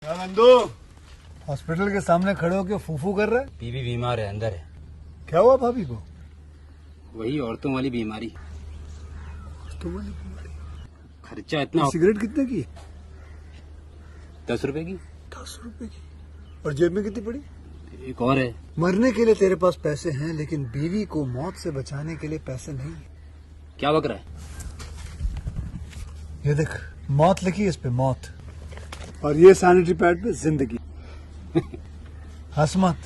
क्या नंदू हॉस्पिटल के सामने खड़े होकर फूफू कर रहा है? बीवी बीमार है, अंदर है। क्या हुआ भाभी को? वही औरतों वाली बीमारी। तुम्हारी बीमारी? खर्चा इतना। सिगरेट कितने की? 10 रुपए की। 10 रुपए की। और जेब में कितनी पड़ी? एक और है। मरने के लिए तेरे पास पैसे हैं, लेकिन बीवी को मौत से बचाने के लिए पैसे नहीं है। क्या बक रहा है? ये देख, मौत लिखी है इस पे, मौत। और ये सैनिटरी पैड पे जिंदगी। हंस मत।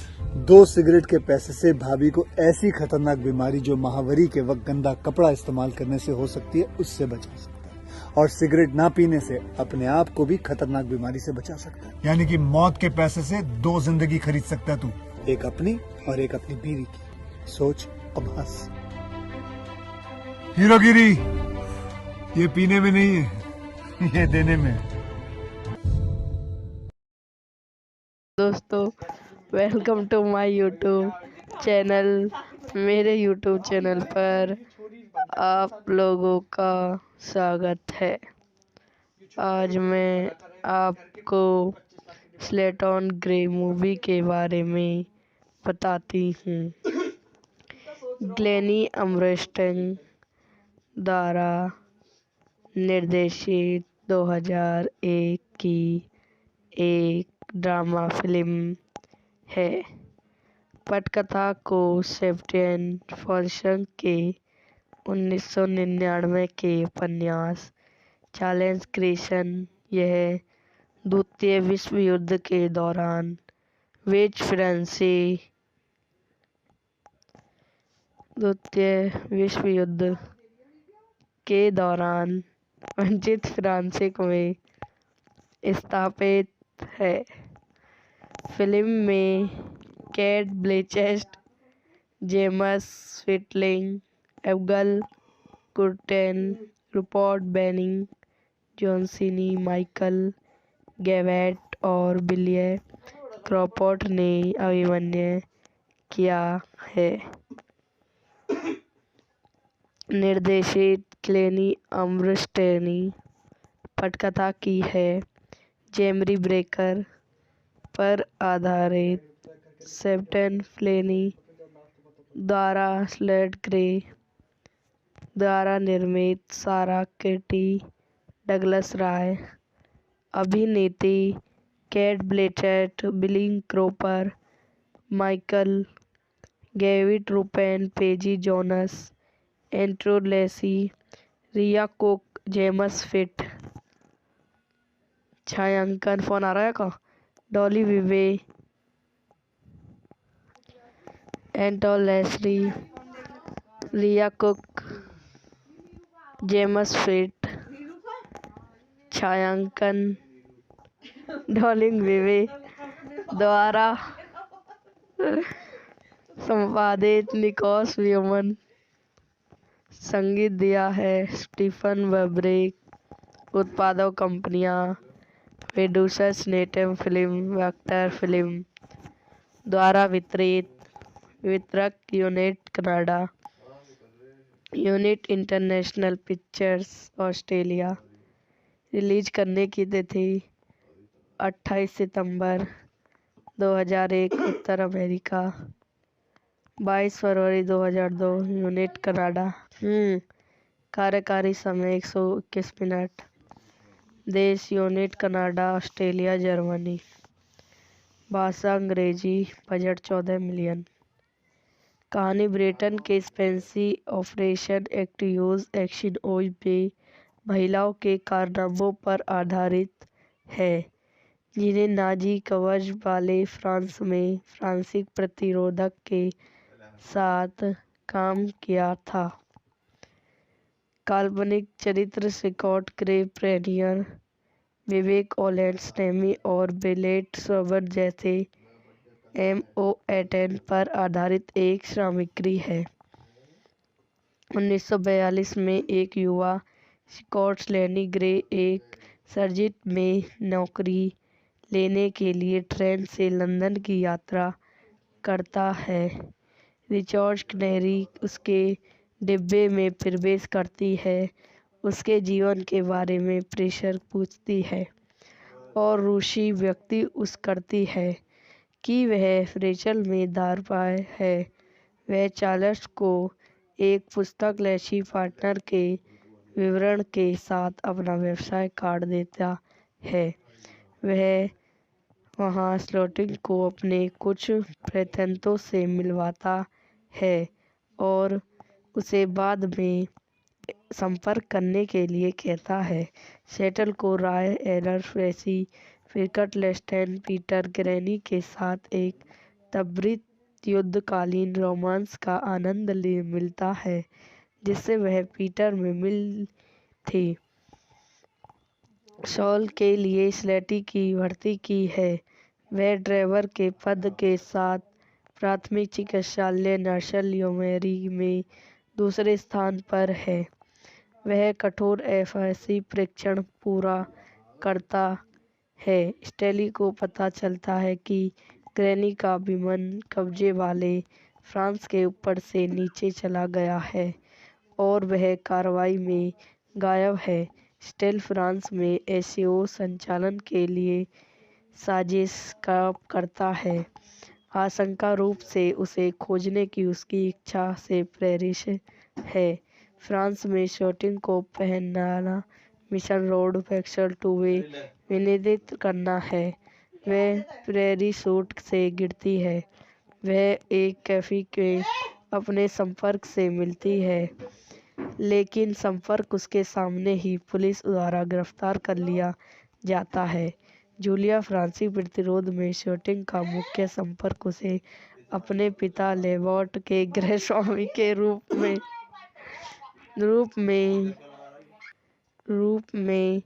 2 सिगरेट के पैसे से भाभी को ऐसी खतरनाक बीमारी जो महावरी के वक्त गंदा कपड़ा इस्तेमाल करने से हो सकती है, उससे बचा सकता है। और सिगरेट ना पीने से अपने आप को भी खतरनाक बीमारी से बचा सकता है। यानी कि मौत के पैसे से 2 जिंदगी खरीद सकता है तू, एक अपनी और एक अपनी बीवी की। सोच, अब हंस। हीरोगिरी ये पीने में नहीं है, ये देने में है। दोस्तों, welcome to my YouTube channel. मेरे यूट्यूब चैनल पर आप लोगों का स्वागत है। आज मैं आपको स्लेटन ग्रे मूवी के बारे में बताती हूँ। ग्लेनी अमरस्टन द्वारा निर्देशित 2001 की एक ड्रामा फिल्म है। पटकथा को सेबेस्टियन फॉल्सन के 1999 के उपन्यास चार्ल्स क्रेसन। यह द्वितीय विश्व युद्ध के दौरान वंचित फ्रांस में स्थापित है। फिल्म में Cate Blanchett, James Stirling, Abigail Kurten, Rupert Benning, John Seeney, Michael Gavett और बिली क्रॉफोर्ड ने अभिनय किया है। निर्देशित ग्लेनी अमरस्टन पटकथा की है। जेमरी ब्रेकर पर आधारित सेबेस्टियन फ्लेनी द्वारा स्लेट ग्रे द्वारा निर्मित। सारा केटी डगलस राय, अभिनेत्री केट ब्लैंचेट, बिली क्रॉफोर्ड, माइकल गैविट, रूपेन पेजी जोनस, एंड्रू लेसी, रिया कुक, जेम्स फिट। छायांकन फोन आ रहा है का? डॉली विवे, एंटोन लेसली, रिया कुक, जेम्स फिट। छायांकन डॉली विवे द्वारा संपादित निकोलस व्यूमन। संगीत दिया है स्टीफन वैबरिक। उत्पादक कंपनियां प्रोड्यूसर्स नेटम फिल्म वेक्टर फिल्म द्वारा वितरित। वितरक unit Canada, unit international pictures Australia. Release करने की तिथि 28 सितंबर 2001 उत्तर अमेरिका, 22 फरवरी 2002 यूनिट कनाडा। कार्यकारी समय 121 मिनट। देश यूनिट कनाडा, ऑस्ट्रेलिया, जर्मनी। भाषा अंग्रेजी। Budget 14 million. कहानी ब्रिटेन के स्पेंसी ऑपरेशन एक्टिव्स एक्शन ओज में महिलाओं के कारनामों पर आधारित है, जिन्हें नाजी कवच वाले फ्रांस में फ्रांसीसी प्रतिरोधक के साथ काम किया था। काल्पनिक चरित्र स्कॉट ग्रे प्रेनियर, विवेक ओलेंसनेमी और बेलेट सोबर जैसे MO18 पर आधारित एक सामग्री है। 1942 में एक युवा स्कॉट लेनी ग्रे एक सर्जिट में नौकरी लेने के लिए ट्रेन से लंदन की यात्रा करता है। रिचर्ड कैनरी उसके डिब्बे में प्रवेश करती है, उसके जीवन के बारे में प्रेशर पूछती है और रूसी व्यक्ति उस करती है कि वह रेचल में दार पाए है। वह चार्ल्स को एक पुस्तक पार्टनर के विवरण के साथ अपना व्यवसाय कार्ड देता है। वह वहां स्लॉटिंग को अपने कुछ प्रतिद्वंद्वियों से मिलवाता है और उसे बाद में संपर्क करने के लिए कहता है। सेटल को राय एलर फ्रेसी फिरकट लेस्टेन पीटर ग्रैनी के साथ एक त्वरित युद्धकालीन रोमांस का आनंद मिलता है जिससे वह पीटर में मिल थी। सॉल के लिए स्लेटी की भर्ती की है। वह ड्राइवर के पद के साथ प्राथमिक चिकित्सालय नर्सल योमेरी में दूसरे स्थान पर है। वह कठोर एफएससी परीक्षण पूरा करता है। स्टेली को पता चलता है कि ग्रैनी का विमान कब्जे वाले फ्रांस के ऊपर से नीचे चला गया है और वह कार्रवाई में गायब है। स्टेल फ्रांस में एसओ संचालन के लिए साजिश करता है, आशंका रूप से उसे खोजने की उसकी इच्छा से प्रेरित है। फ्रांस में शूटिंग को पहनाना मिशन रोड फैक्सल टू वे विनिर्दित करना है। वह प्रेरी सूट से गिरती है। वह एक कैफे के अपने संपर्क से मिलती है लेकिन संपर्क उसके सामने ही पुलिस द्वारा गिरफ्तार कर लिया जाता है। जूलिया फ्रांसीसी प्रतिरोध में शूटिंग का मुख्य संपर्क उसे अपने पिता लेबॉट के गृह स्वामी के रूप में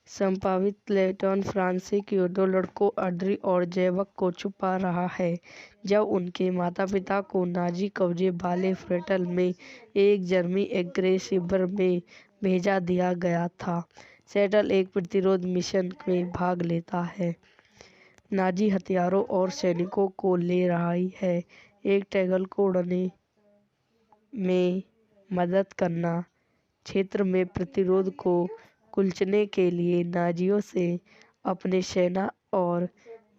संभावित लेटन फ्रांसीसी के दो लड़कों ऑड्री और जैकब को छुपा रहा है जब उनके माता पिता को नाजी कब्जे वाले फ्रेटल में एक जर्मनी एग्रेस शिविर में भेजा दिया गया था। सेटल एक प्रतिरोध मिशन में भाग लेता है, नाजी हथियारों और सैनिकों को ले रही है। एक टैगल को उड़ने में मदद करना, क्षेत्र में प्रतिरोध को कुचलने के लिए नाजियों से अपने सेना और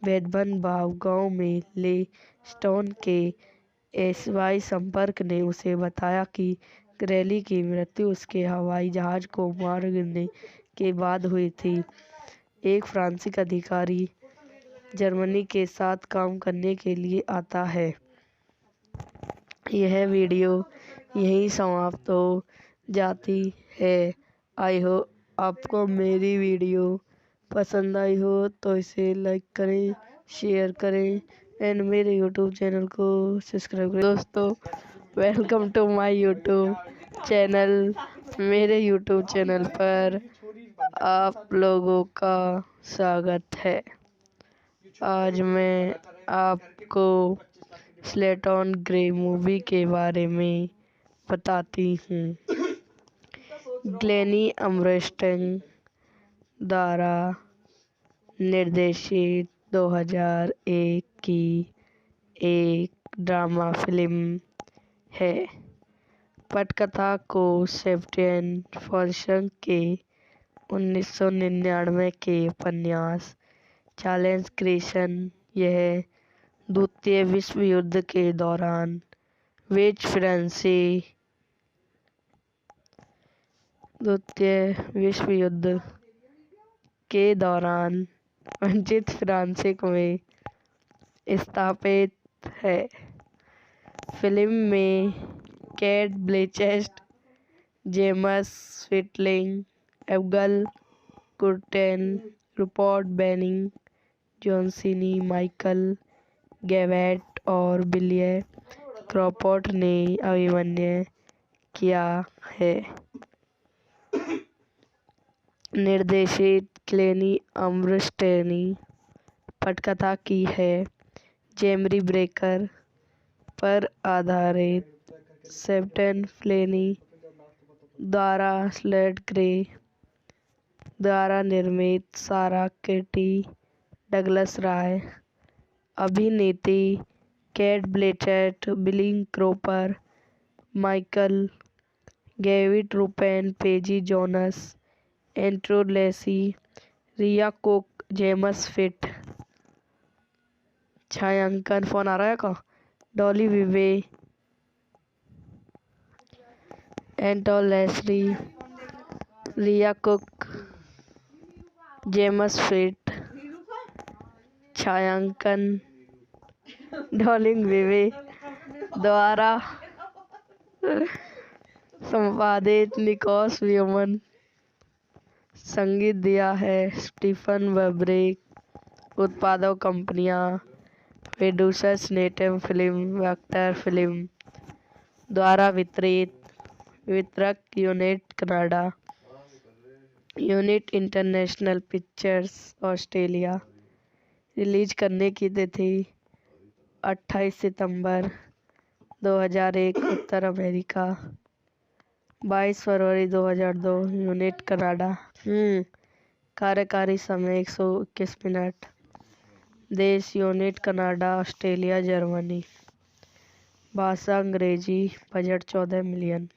वेदनबाव गांव में ले स्टोन के एसवाई संपर्क ने उसे बताया कि ग्रेली की मृत्यु उसके हवाई जहाज को मार गिरने के बाद हुई थी। एक फ्रांसीसी अधिकारी जर्मनी के साथ काम करने के लिए आता है। यह वीडियो यहीं समाप्त हो जाती है। आई होप आपको मेरी वीडियो पसंद आई हो तो इसे लाइक करें, शेयर करें एंड मेरे यूट्यूब चैनल को सब्सक्राइब करें। दोस्तों, welcome to my YouTube channel. मेरे यूट्यूब चैनल पर आप लोगों का स्वागत है। आज मैं आपको स्लेटन ग्रे मूवी के बारे में बताती हूँ। ग्लेनी अमरस्टेन द्वारा निर्देशित 2001 की एक ड्रामा फिल्म है। पटकथा को सेबेस्टियन फॉल्सन के 1999 के उपन्यास चार्ल्स ग्रेसन यह द्वितीय विश्व युद्ध के दौरान वंचित फ्रांस में स्थापित है। फिल्म में Cate Blanchett, James Stirling, Abigail Kurten, Rupert Benning, John Seeney, Michael Gavett और बिलिए क्रॉफोर्ड ने अभिनय किया है। निर्देशित ग्लेनी अमरस्टेन पटकथा की है। जेमरी ब्रेकर पर आधारित सेबेस्टियन फ्लेनी द्वारा स्लेट ग्रे द्वारा निर्मित सारा केटी डगलस राय, अभिनेत्री केट ब्लैंचेट, बिली क्रॉफोर्ड, माइकल गैविट, रूपेन पेजी जोनस, एंड्रू लेसी, रिया कुक, जेम्स फिट, छायांकन फोन आ रहा है का, डॉली विवे, एंटोन लेस्ली, रिया कुक, जेम्स फिट, छायांकन, डॉलिंग विवे द्वारा संपादित निकोस व्यूमन। संगीत दिया है स्टीफन वेब्रिक। उत्पादक कंपनियां producers native film vector film द्वारा वितरक unit Canada, unit international pictures Australia. Release करने की तिथि 28 सितंबर 2001 उत्तर अमेरिका, 22 फरवरी 2002 यूनिट कनाडा। कार्यकारी समय 121 मिनट। देश यूनिट कनाडा, ऑस्ट्रेलिया, जर्मनी। भाषा अंग्रेजी। Budget 14 million.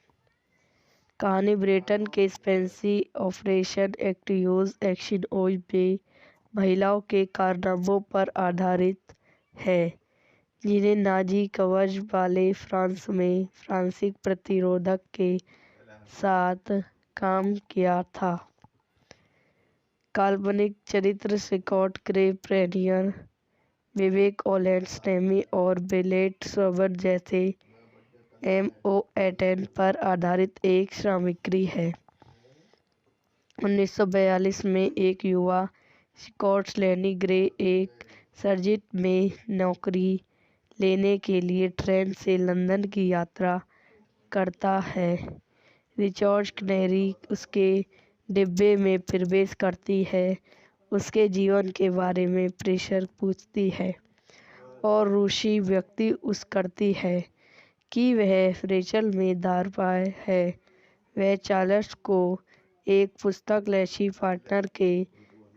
कहानी ब्रिटेन के स्पेंसी ऑपरेशन एक्टिव्स एक्शन में महिलाओं के कारनामों पर आधारित है, जिन्हें नाजी कवच वाले फ्रांस में फ्रांसीसी प्रतिरोधक के साथ काम किया था। काल्पनिक चरित्र स्कॉट ग्रे प्रेनियर, विवेक ओलेंसटेमी और बेलेट सोबर जैसे MO18 पर आधारित एक सामग्री है। 1942 में एक युवा स्कॉट लेनी ग्रे एक सर्जिट में नौकरी लेने के लिए ट्रेन से लंदन की यात्रा करता है। रिचर्ड कैनरी उसके डिब्बे में प्रवेश करती है, उसके जीवन के बारे में प्रेशर पूछती है और रूसी व्यक्ति उस करती है कि वह रेचल में दारपाय है। वह चार्ल्स को एक पुस्तक लेसी पार्टनर के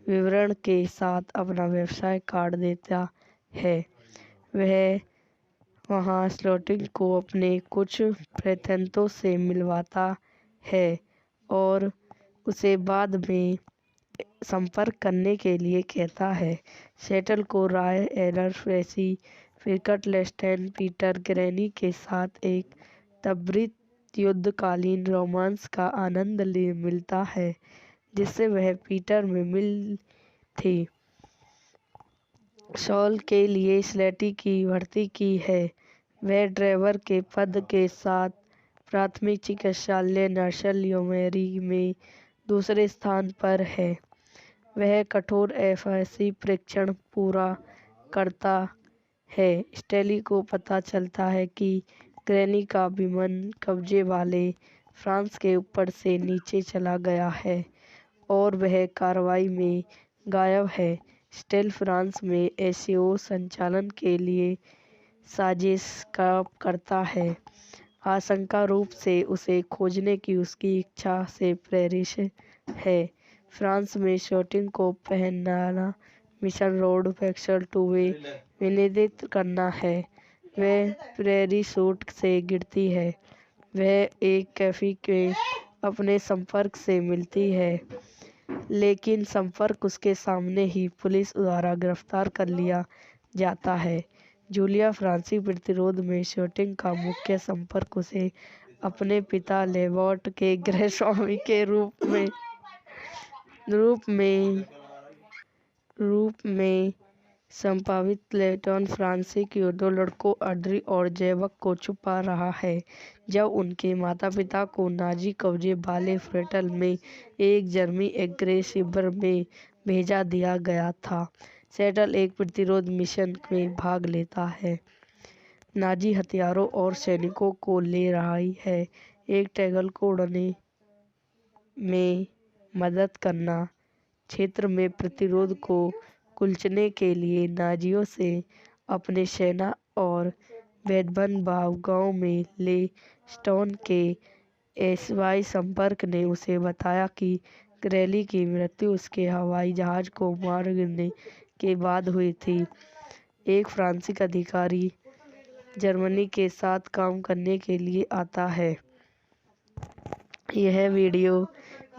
विवरण के साथ अपना व्यवसाय कार्ड देता है। वह वहां स्लॉटिंग को अपने कुछ प्रतिद्वंद्वियों से मिलवाता है और उसे बाद में संपर्क करने के लिए कहता है। सेटल को राय एलर फ्रेसी फिरकट लेस्टेन पीटर ग्रैनी के साथ एक त्वरित युद्धकालीन रोमांस का आनंद मिलता है, जिससे वह पीटर में मिल थी। सॉल के लिए स्लेटी की भर्ती की है। वह ड्राइवर के पद के साथ प्राथमिक चिकित्सालय नर्सल योमेरी में दूसरे स्थान पर है। वह कठोर FSC परीक्षण पूरा करता है। स्टेली को पता चलता है कि ग्रैनी का विमान कब्जे वाले फ्रांस के ऊपर से नीचे चला गया है और वह कार्रवाई में गायब है। स्टेल फ्रांस में SEO संचालन के लिए साजिश करता है, आशंका रूप से उसे खोजने की उसकी इच्छा से प्रेरित है। फ्रांस में शूटिंग को पहनाना मिशन रोड पैक्सल 2 वे विनिर्दित करना है। वह प्रेरी सूट से गिरती है। वह एक कैफे में अपने संपर्क से मिलती है, लेकिन संपर्क उसके सामने ही पुलिस द्वारा गिरफ्तार कर लिया जाता है। जूलिया फ्रांसीसी प्रतिरोध में शूटिंग का मुख्य संपर्क उसे अपने पिता लेबॉट के गृह स्वामी के रूप में संभावित लेटन फ्रांसीसी के दो लड़कों ऑड्री और जैकब को छुपा रहा है, जब उनके माता-पिता को नाजी कब्जे वाले फ्रेटल में एक जर्मनी एग्रेस शिविर में भेजा दिया गया था। सेटल एक प्रतिरोध मिशन में भाग लेता है, नाजी हथियारों और सैनिकों को ले रहा है। एक टैगल को उड़ने में मदद करना, क्षेत्र में प्रतिरोध को कुचलने के लिए नाजियों से अपने सेना और वेदनबाव गांव में ले स्टोन के एसवाई संपर्क ने उसे बताया कि ग्रैली की मृत्यु उसके हवाई जहाज को मार गिरने के बाद हुई थी। एक फ्रांसीसी अधिकारी जर्मनी के साथ काम करने के लिए आता है। यह वीडियो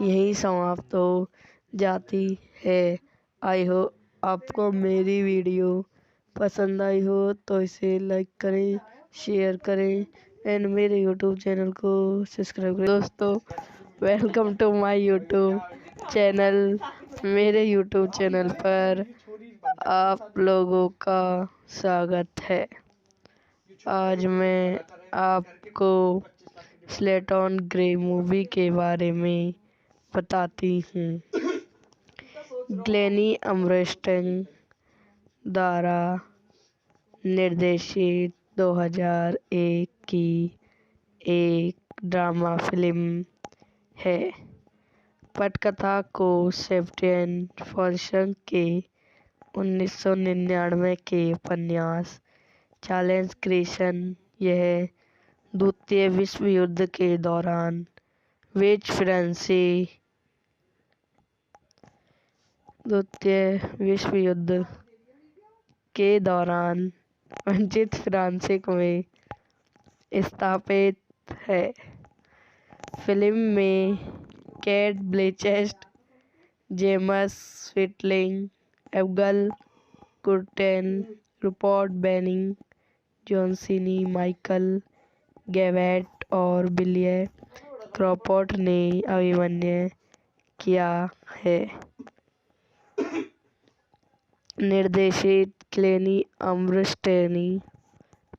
यहीं समाप्त हो जाती है। आई हो आपको मेरी वीडियो पसंद आई हो तो इसे लाइक करें, शेयर करें एंड मेरे यूट्यूब चैनल को सब्सक्राइब करें। दोस्तों, welcome to my YouTube channel. मेरे यूट्यूब चैनल पर आप लोगों का स्वागत है। आज मैं आपको स्लेट ऑन ग्रे मूवी के बारे में बताती हूँ। ग्लेनी अमरस्टन द्वारा निर्देशित 2001 की एक ड्रामा फिल्म है। पटकथा को सेबेस्टियन फॉल्संग के 1999 के उपन्यास चार्ल्स ग्रेसन यह द्वितीय विश्व युद्ध के दौरान वंचित फ्रांसिक में स्थापित है। फिल्म में Cate Blanchett, James Stirling, Abigail Kurten, Rupert Benning, John Seeney, Michael Gavett और बिलिए क्रॉफोर्ड ने अभिनय किया है। निर्देशित ग्लेनी अमरस्टन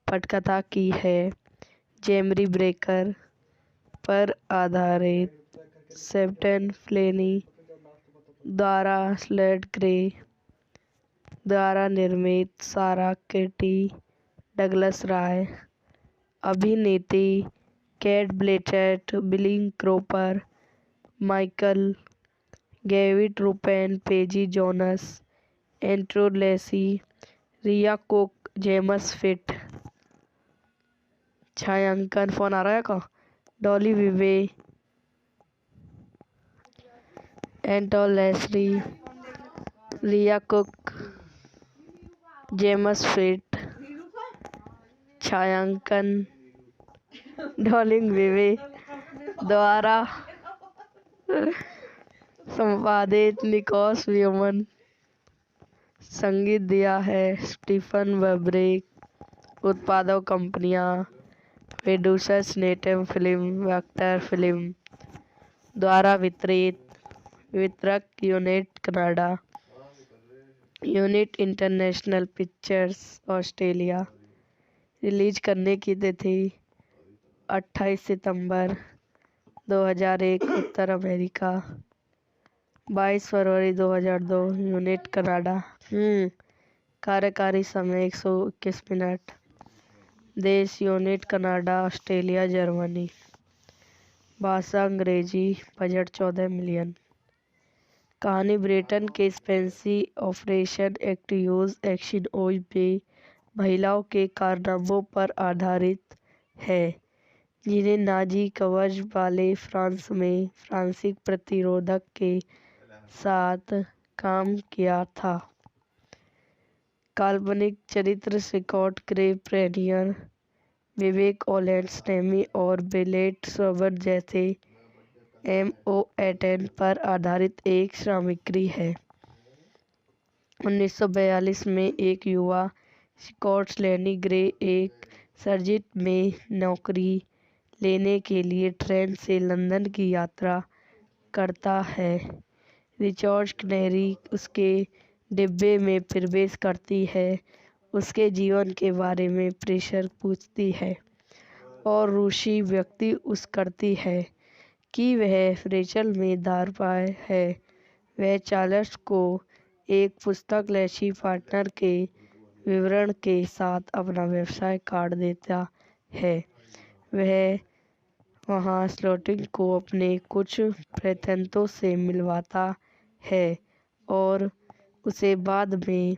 पटकथा की है। जेमरी ब्रेकर पर आधारित सेबेस्टियन फ्लेनी द्वारा स्लेट ग्रे द्वारा निर्मित सारा केटी डगलस राय, अभिनेत्री केट ब्लैंचेट, बिली क्रॉफोर्ड, माइकल गैविट, रूपेन पेजी जोनस, एंड्रू लेसी, रिया कुक, जेम्स फिट। छायांकन फोन आ रहा है का डॉली विवे, एंटो लेसली, रिया कुक, जेम्स फिट। छायांकन डॉली विवे द्वारा संपादित निकोलस व्यूमन। संगीत दिया है स्टीफन वैब्रिक। उत्पादक कंपनियां प्रोड्यूसर्स नेटम फिल्म वेक्टर फिल्म द्वारा वितरक unit Canada, unit international pictures Australia. Release करने की तिथि 28 सितंबर 2001 उत्तर अमेरिका, 22 फरवरी 2002 यूनिट कनाडा। कार्यकारी समय 121 मिनट। देश यूनिट कनाडा, ऑस्ट्रेलिया, जर्मनी। भाषा अंग्रेजी। Budget 14 million. कहानी ब्रिटेन के स्पेंसी ऑपरेशन एक्टिव्स एक्शन में महिलाओं के कारनामों पर आधारित है, जिन्हें नाजी कवच वाले फ्रांस में फ्रांसीसी प्रतिरोध के साथ काम किया था। काल्पनिक चरित्र स्कॉट ग्रे प्रेनियर, विवेक ओलेंसटेमी और बेलेट सोबर जैसे MO18 पर आधारित एक सामग्री है। 1942 में एक युवा स्कॉट लेनी ग्रे एक सर्जिट में नौकरी लेने के लिए ट्रेन से लंदन की यात्रा करता है। रिचर्ड कैनरी उसके डिब्बे में प्रवेश करती है, उसके जीवन के बारे में प्रेशर पूछती है और रूसी व्यक्ति उस करती है कि वह रेचल में धारावाहिक है। वह चार्ल्स को एक पुस्तक लेसी पार्टनर के विवरण के साथ अपना व्यवसाय कार्ड देता है। वह वहां स्लॉटिंग को अपने कुछ प्रतिद्वंद्वियों से मिलवाता है और उसे बाद में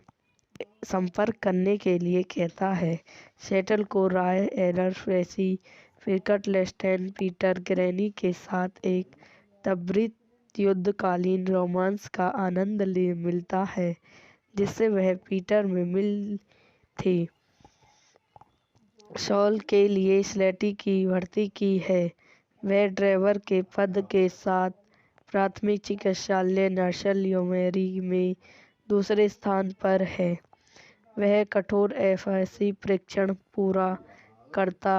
संपर्क करने के लिए कहता है। सेटल को राय एरर फ्रेसी फिरकट लेस्टेन पीटर ग्रेनी के साथ एक त्वरित युद्धकालीन रोमांस का आनंद मिलता है, जिससे वह पीटर में मिल थी। सॉल के लिए स्लेटी की भर्ती की है। वह ड्राइवर के पद के साथ प्राथमिक चिकित्सालय नर्सल योमेरी में दूसरे स्थान पर है। वह कठोर एफएससी परीक्षण पूरा करता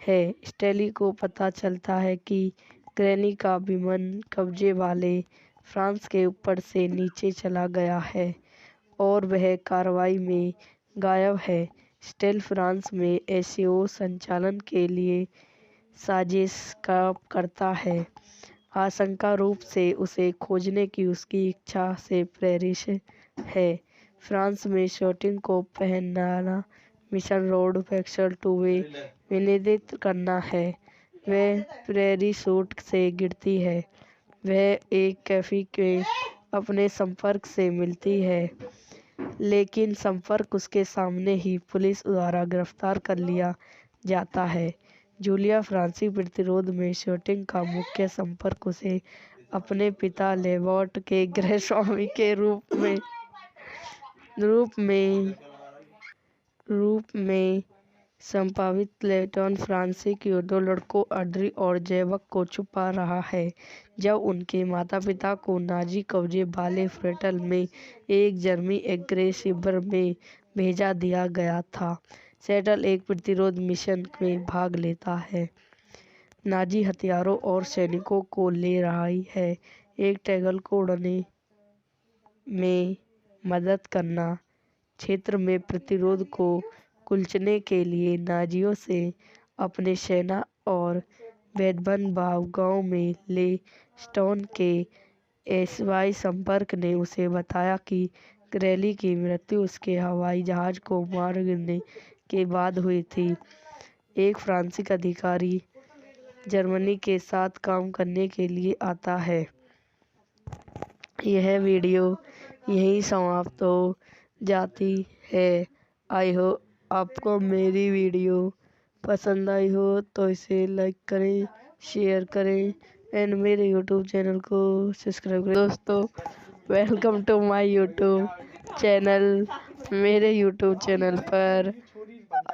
है। स्टेली को पता चलता है कि ग्रैनी का विमान कब्जे वाले फ्रांस के ऊपर से नीचे चला गया है और वह कार्रवाई में गायब है। स्टेल फ्रांस में एसईओ संचालन के लिए साजिश करता है, आशंका रूप से उसे खोजने की उसकी इच्छा से प्रेरित है। फ्रांस में शूटिंग को पहनाना मिशन रोड फैक्सल 2 वे विनिर्दित करना है। वह प्रेरी सूट से गिरती है। वह एक कैफे में अपने संपर्क से मिलती है, लेकिन संपर्क उसके सामने ही पुलिस द्वारा गिरफ्तार कर लिया जाता है। जूलिया फ्रांसीसी प्रतिरोध में शूटिंग का मुख्य संपर्क उसे अपने पिता लेबॉट के गृह स्वामी के रूप में संभावित लेटन फ्रांसीसी के दो लड़कों ऑड्री और जैकब को छुपा रहा है। जब उनके माता पिता को नाजी कब्जे वाले फ्रेटल में एक जर्मनी एग्रे शिविर में भेजा दिया गया था। सेटल एक प्रतिरोध मिशन में भाग लेता है, नाजी हथियारों और सैनिकों को ले रही है। एक टैगल को उड़ने में मदद करना, क्षेत्र में प्रतिरोध को कुचलने के लिए नाजियों से अपने सेना और वेदनबाव गांव में ले स्टोन के एसवाई संपर्क ने उसे बताया कि ग्रैली की मृत्यु उसके हवाई जहाज को मार गिरने के बाद हुई थी। एक फ्रांसीसी अधिकारी जर्मनी के साथ काम करने के लिए आता है। यह वीडियो यहीं समाप्त हो जाती है। आई होप आपको मेरी वीडियो पसंद आई हो तो इसे लाइक करें, शेयर करें एंड मेरे यूट्यूब चैनल को सब्सक्राइब करें। दोस्तों, welcome to my YouTube channel. मेरे यूट्यूब चैनल पर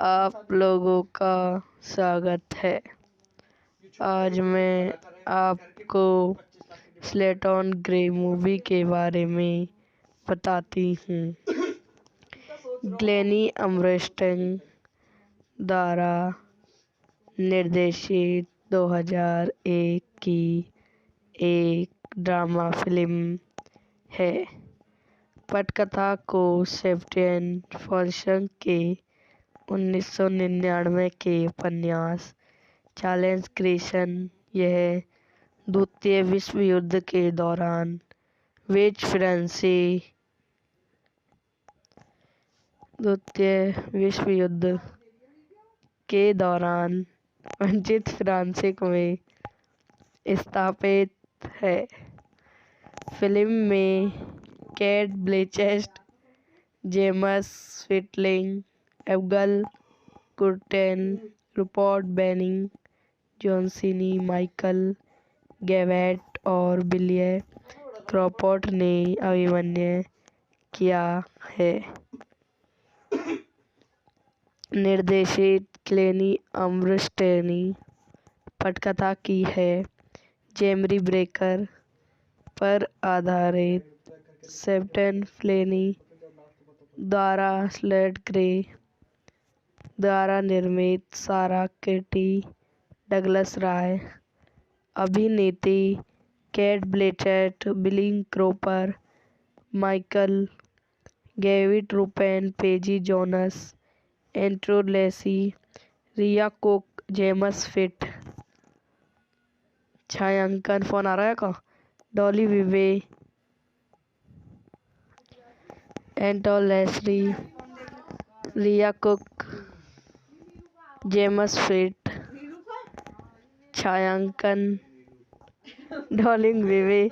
आप लोगों का स्वागत है। आज मैं आपको स्लेटन ग्रे मूवी के बारे में बताती हूँ। ग्लेनी अमरस्टेन द्वारा निर्देशित 2001 की एक ड्रामा फिल्म है। पटकथा को सेबेस्टियन फॉल्सन के 1999 के उपन्यास चार्ल्स ग्रेसन। यह द्वितीय विश्व युद्ध के दौरान वंचित फ्रांस में स्थापित है। फिल्म में Cate Blanchett, James Switling, Abigail Kurten, Rupert Benning, John Michael Gavett और बिली क्रॉफोर्ड ने अभिनय किया है। निर्देशित ग्लेनी अमरस्टेन पटकथा की है। जेमरी ब्रेकर पर आधारित सेबेस्टियन फ्लेनी द्वारा स्लेट ग्रे द्वारा निर्मित, सारा केटी, डगलस राय, अभिनेत्री केट ब्लैंचेट, बिली क्रॉफोर्ड, माइकल गैविट, रूपेन पेजी जोनस, एंड्रू लेसी, रिया कुक, जेम्स फिट। छायांकन फोन आ रहा है का डॉली विवे, एंड्रू लेसी, रिया कुक, जेम्स फिट। छायांकन डॉली विवे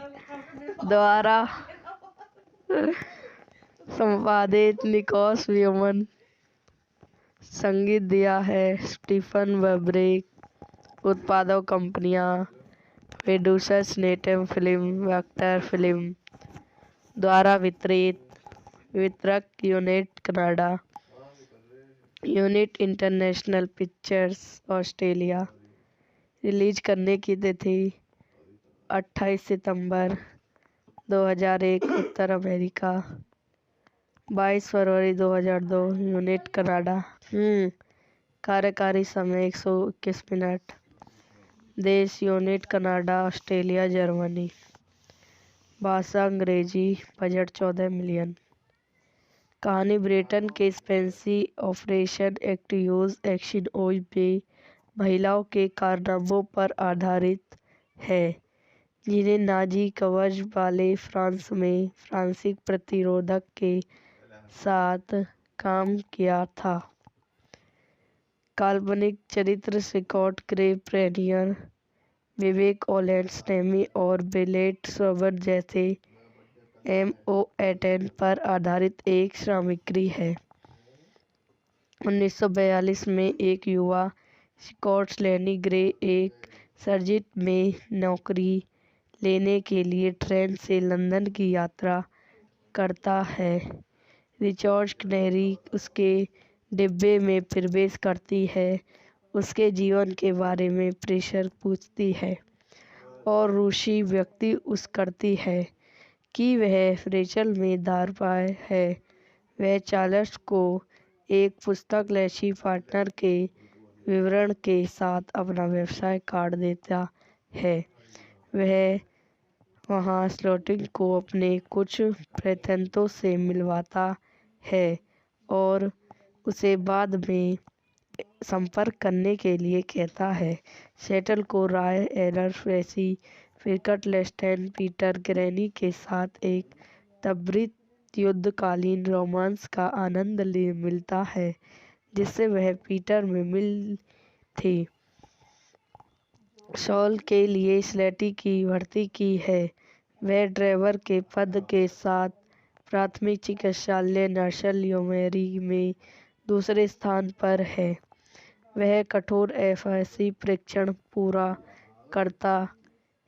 द्वारा संपादित निकोलस व्यूमन। संगीत दिया है स्टीफन वैबरिक। उत्पादक कंपनियां प्रोड्यूसर्स नेटम फिल्म, वेक्टर फिल्म द्वारा वितरक unit Canada, unit international pictures Australia. Release करने की तिथि 28 सितंबर 2001 उत्तर अमेरिका, 22 फरवरी 2002 यूनिट कनाडा। कार्यकारी समय 121 मिनट। देश यूनिट कनाडा, ऑस्ट्रेलिया, जर्मनी। भाषा अंग्रेजी। Budget 14 million. कहानी ब्रिटेन के स्पेंसी ऑपरेशन एक्टिव्स एक्शन ओज में महिलाओं के कारनामों पर आधारित है, जिन्हें नाजी कवच वाले फ्रांस में फ्रांसीसी प्रतिरोधक के साथ काम किया था। काल्पनिक चरित्र स्कॉट ग्रे प्रेनियर, विवेक ओलेंसनेमी और बेलेट सोबर जैसे MO18 पर आधारित एक सामग्री है। 1942 में एक युवा स्कॉट लेनी ग्रे एक सर्जिट में नौकरी लेने के लिए ट्रेन से लंदन की यात्रा करता है। रिचर्ड कैनरी उसके डिब्बे में प्रवेश करती है, उसके जीवन के बारे में प्रेशर पूछती है और रूसी व्यक्ति उस करती है कि वह रेचल में दारपाय है। वह चार्ल्स को एक पुस्तक लेसी पार्टनर के विवरण के साथ अपना व्यवसाय कार्ड देता है। वह वहां स्लॉटिंग को अपने कुछ प्रयत्नों से मिलवाता है और उसे बाद में संपर्क करने के लिए कहता है। सेटल को राय एरर फ्रेसी फिरकट लेस्टन पीटर ग्रैनी के साथ एक त्वरित युद्धकालीन रोमांस का आनंद मिलता है, जिससे वह पीटर में मिल थी। सॉल के लिए स्लेटी की भर्ती की है। वह ड्राइवर के पद के साथ प्राथमिक चिकित्सालय नर्सल योमेरी में दूसरे स्थान पर है। वह कठोर FSC परीक्षण पूरा करता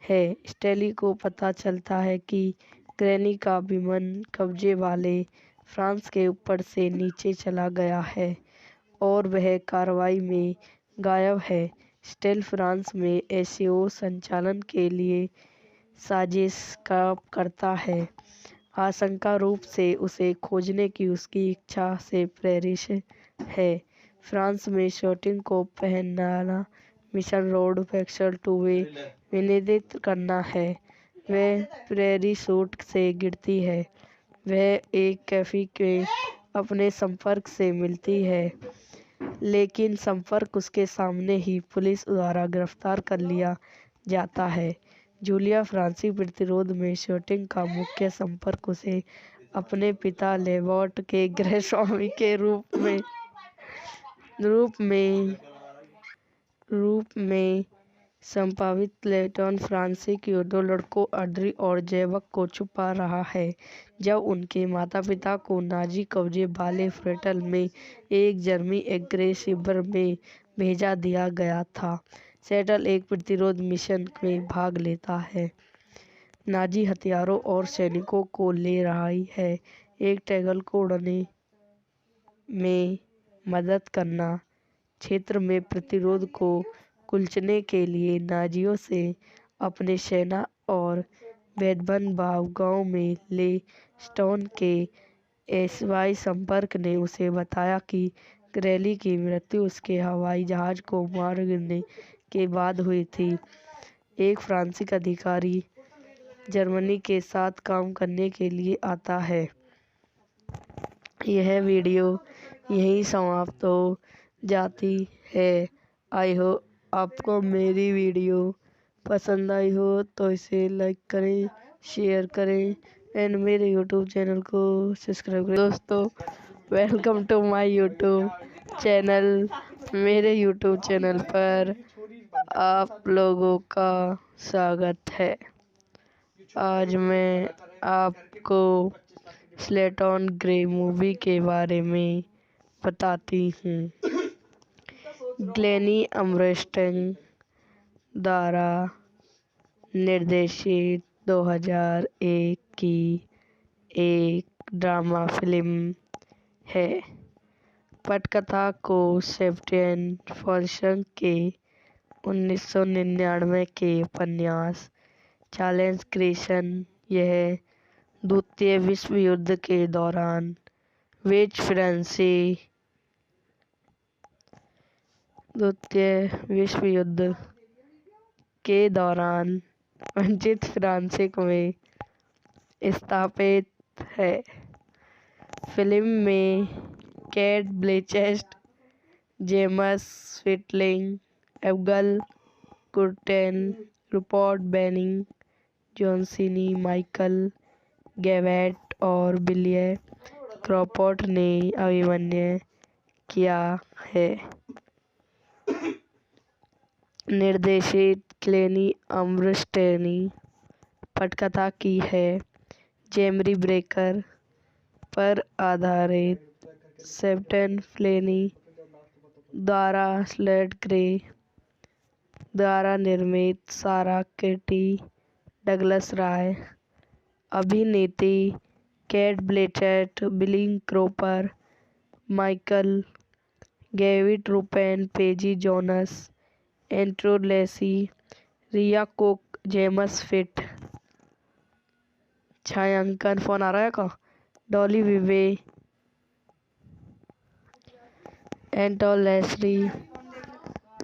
है। स्टेली को पता चलता है कि ग्रैनी का विमान कब्जे वाले फ्रांस के ऊपर से नीचे चला गया है और वह कार्रवाई में गायब है। स्टेल फ्रांस में SAO संचालन के लिए साजिश करता है, आशंका रूप से उसे खोजने की उसकी इच्छा से प्रेरित है। फ्रांस में शूटिंग को पहनाना मिशन रोड फैक्चर टू वे विनिर्दित करना है। वह प्रेरी सूट से गिरती है। वह एक कैफे के अपने संपर्क से मिलती है, लेकिन संपर्क उसके सामने ही पुलिस द्वारा गिरफ्तार कर लिया जाता है। जूलिया फ्रांसीसी प्रतिरोध में शूटिंग का मुख्य संपर्क उसे अपने पिता लेबॉट के गृह स्वामी के रूप में संभावित लेटन फ्रांसीसी के दो लड़कों ऑड्री और जैकब को छुपा रहा है, जब उनके माता-पिता को नाजी कब्जे वाले फ्रेटल में एक जर्मनी एग्रे शिविर में भेजा दिया गया था। सेटल एक प्रतिरोध मिशन में भाग लेता है, नाजी हथियारों और सैनिकों को ले रहा है, एक टैगल को उड़ने में मदद करना, क्षेत्र में प्रतिरोध को कुचलने के लिए नाजियों से अपने सेना और वेदनबाव गांव में ले स्टोन के एसवाई संपर्क ने उसे बताया कि ग्रैली की मृत्यु उसके हवाई जहाज को मार गिरने के बाद हुई थी। एक फ्रांसीसी अधिकारी जर्मनी के साथ काम करने के लिए आता है। यह वीडियो यहीं समाप्त हो जाती है। आई हो आपको मेरी वीडियो पसंद आई हो तो इसे लाइक करें, शेयर करें एंड मेरे यूट्यूब चैनल को सब्सक्राइब करें। दोस्तों, welcome to my YouTube channel. मेरे यूट्यूब चैनल पर आप लोगों का स्वागत है। आज मैं आपको स्लेटन ग्रे मूवी के बारे में बताती हूँ। ग्लेनी आर्मस्ट्रॉन्ग द्वारा निर्देशित 2001 की एक ड्रामा फिल्म है। पटकथा को सेबेस्टियन फॉल्संग के 1999 के उपन्यास चार्ल्स ग्रेसन यह द्वितीय विश्व युद्ध के दौरान which फ्रांसी द्वितीय विश्व युद्ध के दौरान वंचित फ्रांसिक में स्थापित है। फिल्म में Cate Blanchett, James Fitling, Abigail Kurten, Rupert Benning, John Seeney, Michael Gavett और बिलिए क्रॉफोर्ड ने अभिनय किया है। निर्देशित क्लेनी अमरस्टेन ने पटकथा की है। जेमरी ब्रेकर पर आधारित सेप्टेन फ्लेनी द्वारा स्लेट ग्रे द्वारा निर्मित सारा किटी डगलस राय, अभिनेत्री केट ब्लैंचेट, बिली क्रॉफोर्ड, माइकल गैविट, रूपेन पेजी जोनस, एंड्रू लेसी, रिया कुक, जेम्स फिट। छायांकन फोन आ रहा है का? डॉली विवे, एंटो लेसरी,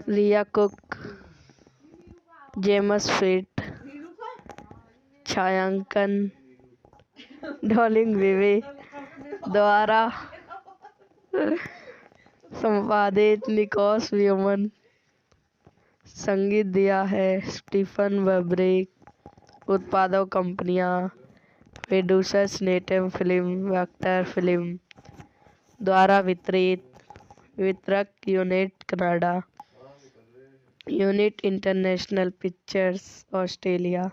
रिया कुक, जेम्स फिट। छायांकन डॉली विवे द्वारा संपादित निकोलस व्यूमन। संगीत दिया है स्टीफन वैबरिक। उत्पादक कंपनियां producers native film vector film द्वारा वितरित। वितरक unit Canada, unit international pictures Australia.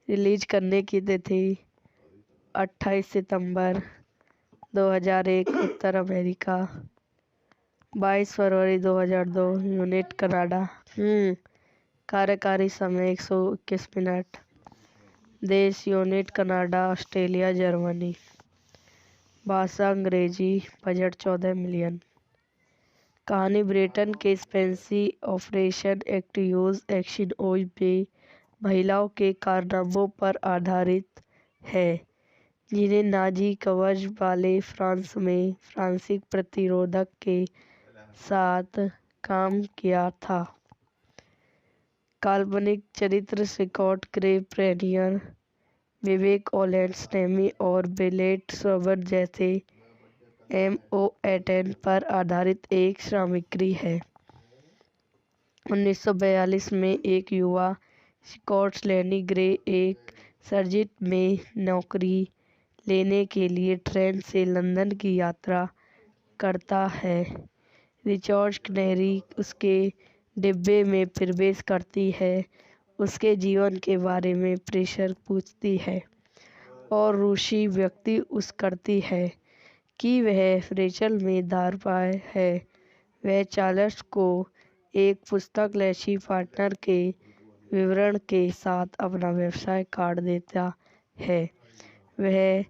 Release करने की तिथि 28 सितंबर 2001 उत्तर अमेरिका, 22 फरवरी 2002 यूनिट कनाडा। कार्यकारी समय 121 मिनट। देश यूनिट कनाडा, ऑस्ट्रेलिया, जर्मनी। भाषा अंग्रेजी। Budget 14 million. कहानी ब्रिटेन के स्पेंसी ऑपरेशन एक्टिव्स एक्शन ओज में महिलाओं के कारनामों पर आधारित है जिन्हें नाजी कवच वाले फ्रांस में फ्रांसीसी प्रतिरोध के साथ काम किया था। काल्पनिक चरित्र स्कॉट ग्रे प्रेनियर, विवेक ओलेंसटेमी और बेलेट सोबर जैसे M.O. पर आधारित एक सामग्री है। 1942 में एक युवा स्कॉट लेनी ग्रे एक सर्जिट में नौकरी लेने के लिए ट्रेन से लंदन की यात्रा करता है। रिचर्ड कैनरी उसके डिब्बे में प्रवेश करती है, उसके जीवन के बारे में प्रेशर पूछती है और रूसी व्यक्ति उस करती है कि वह रेचल में धारावाहिक है। वह चार्ल्स को एक पुस्तक लेसी पार्टनर के विवरण के साथ अपना व्यवसाय कार्ड देता है। वह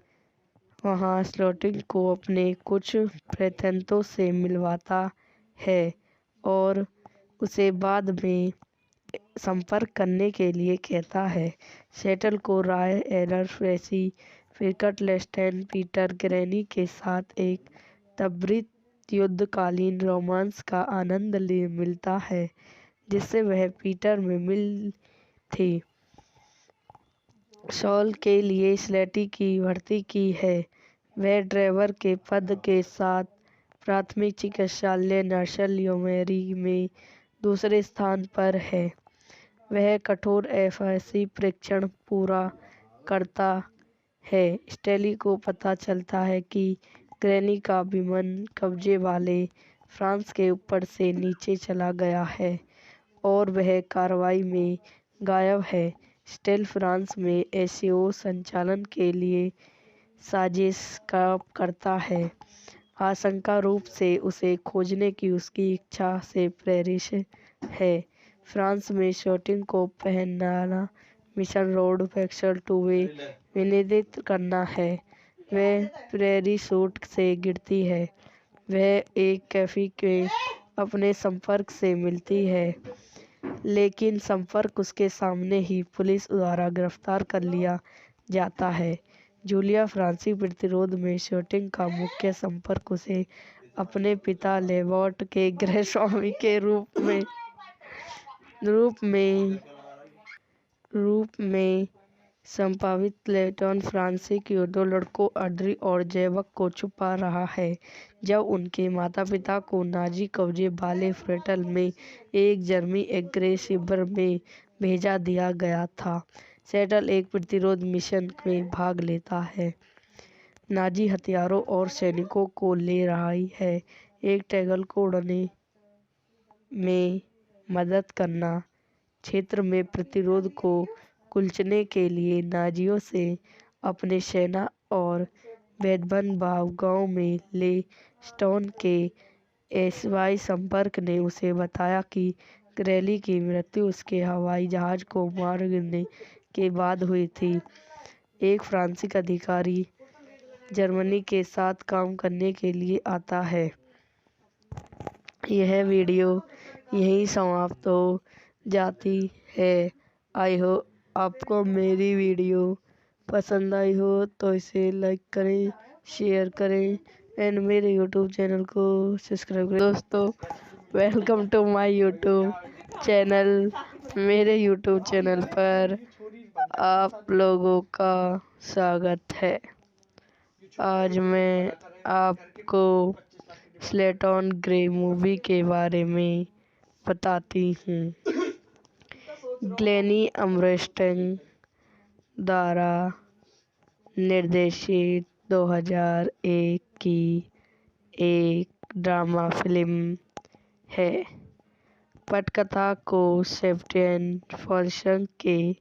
वहां स्लॉटिंग को अपने कुछ प्रतिद्वंद्वियों से मिलवाता है और उसे बाद में संपर्क करने के लिए कहता है। सेटल को राय एलर फ्रेसी फिरकट लेस्टेन पीटर ग्रैनी के साथ एक त्वरित युद्धकालीन रोमांस का आनंद मिलता है जिससे वह पीटर में मिल थी। सॉल के लिए स्लेटी की भर्ती की है। वह ड्राइवर के पद के साथ प्राथमिक चिकित्सालय नर्सल योमेरी में दूसरे स्थान पर है। वह कठोर एफएससी परीक्षण पूरा करता है। स्टेली को पता चलता है कि ग्रैनी का विमान कब्जे वाले फ्रांस के ऊपर से नीचे चला गया है और वह कार्रवाई में गायब है। स्टेल फ्रांस में एसओ संचालन के लिए साजिश करता है, आशंका रूप से उसे खोजने की उसकी इच्छा से प्रेरित है। फ्रांस में शूटिंग को पहनाना मिशन रोड फैक्शन 2 वे विनिर्दित करना है। वह प्रेरी सूट से गिरती है। वह एक कैफे में अपने संपर्क से मिलती है लेकिन संपर्क उसके सामने ही पुलिस द्वारा गिरफ्तार कर लिया जाता है। जूलिया फ्रांसीसी प्रतिरोध में शूटिंग का मुख्य संपर्क उसे अपने पिता लेबॉट के गृहस्वामी के रूप में संभावित लेटन फ्रांसीसी के दो लड़कों ऑड्री और जैकब को छुपा रहा है। जब उनके माता पिता को नाजी कब्जे वाले फ्रेटल में एक जर्मनी एग्रेस शिविर में भेजा दिया गया था। सेटल एक प्रतिरोध मिशन में भाग लेता है, नाजी हथियारों और सैनिकों को ले रहा है, एक टैगल को उड़ने में मदद करना, क्षेत्र में प्रतिरोध को कुचलने के लिए नाजियों से अपने सेना और बैदबन गांव में ले स्टोन के एसवाई संपर्क ने उसे बताया कि ग्रेली की मृत्यु उसके हवाई जहाज को मार गिरने के बाद हुई थी। एक फ्रांसीसी अधिकारी जर्मनी के साथ काम करने के लिए आता है। यह वीडियो यहीं समाप्त हो जाती है। आई होप आपको मेरी वीडियो पसंद आई हो तो इसे लाइक करें, शेयर करें एंड मेरे यूट्यूब चैनल को सब्सक्राइब करें। दोस्तों, welcome to my YouTube channel. मेरे यूट्यूब चैनल पर आप लोगों का स्वागत है। आज मैं आपको स्लेटन ग्रे मूवी के बारे में बताती हूँ। ग्लेनी अमरस्टेन द्वारा निर्देशित 2001 की एक ड्रामा फिल्म है। पटकथा को सेबेस्टियन फॉल्सन के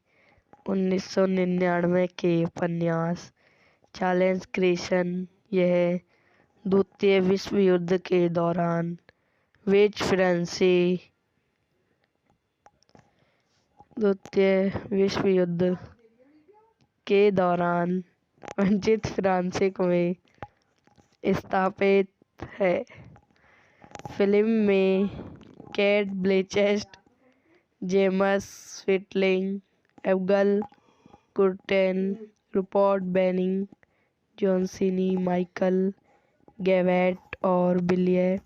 1999 के उपन्यास चार्ल्स क्रेसन। यह द्वितीय विश्व युद्ध के दौरान वंचित फ्रांस में स्थापित है। फिल्म में Cate Blanchett, James Stirling, Abigail Kurten, Rupert Benning, John Seeney, Michael Gavett और बिली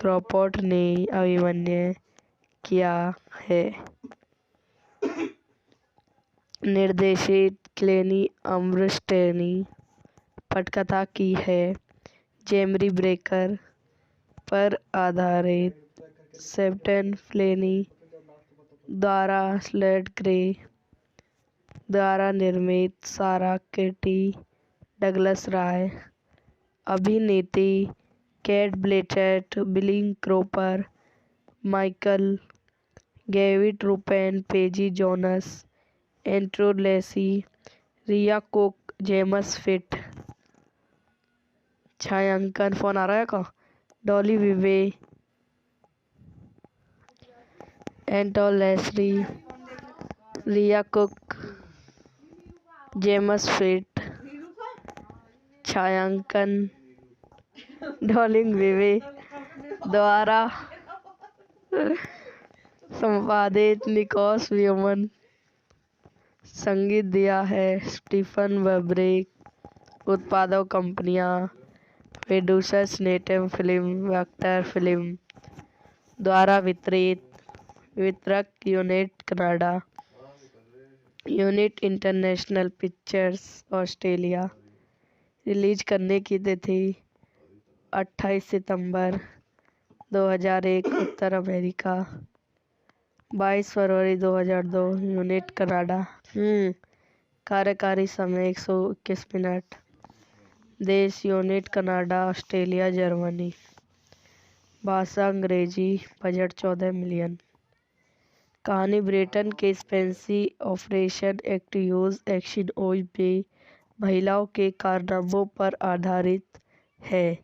क्रॉफोर्ड ने अभिनय किया है। निर्देशित ग्लेनी अमरस्टेन पटकथा की है। जेमरी ब्रेकर पर आधारित सेबेस्टियन फ्लेनी द्वारा स्लेट ग्रे द्वारा निर्मित, सारा केटी डगलस राय, अभिनेत्री केट ब्लैंचेट, बिली क्रॉफोर्ड, माइकल गैविट, रूपेन पेजी जोनस, एंड्रू लेसी, रिया कुक, जेम्स फिट। छायांकन फोन आ रहा है का डॉली विवे, एंड्रू लेसी, रिया कुक, जेम्स फिट। छायांकन डॉली विवे द्वारा संपादित निकोलस व्यूमन। संगीत दिया है स्टीफन वैब्रिक। उत्पादक कंपनियां प्रोड्यूसर्स नेटम फिल्म वेक्टर फिल्म द्वारा वितरक unit Canada, unit international pictures Australia. Release करने की तिथि 28 सितंबर 2001 उत्तर अमेरिका, 22 फरवरी 2002 यूनिट कनाडा। कार्यकारी समय 121 मिनट। देश यूनिट कनाडा, ऑस्ट्रेलिया, जर्मनी। भाषा अंग्रेजी। Budget 14 million. कहानी ब्रिटेन के स्पेंसी ऑपरेशन एक्टिव्स एक्शन ओज में महिलाओं के कारनामों पर आधारित है,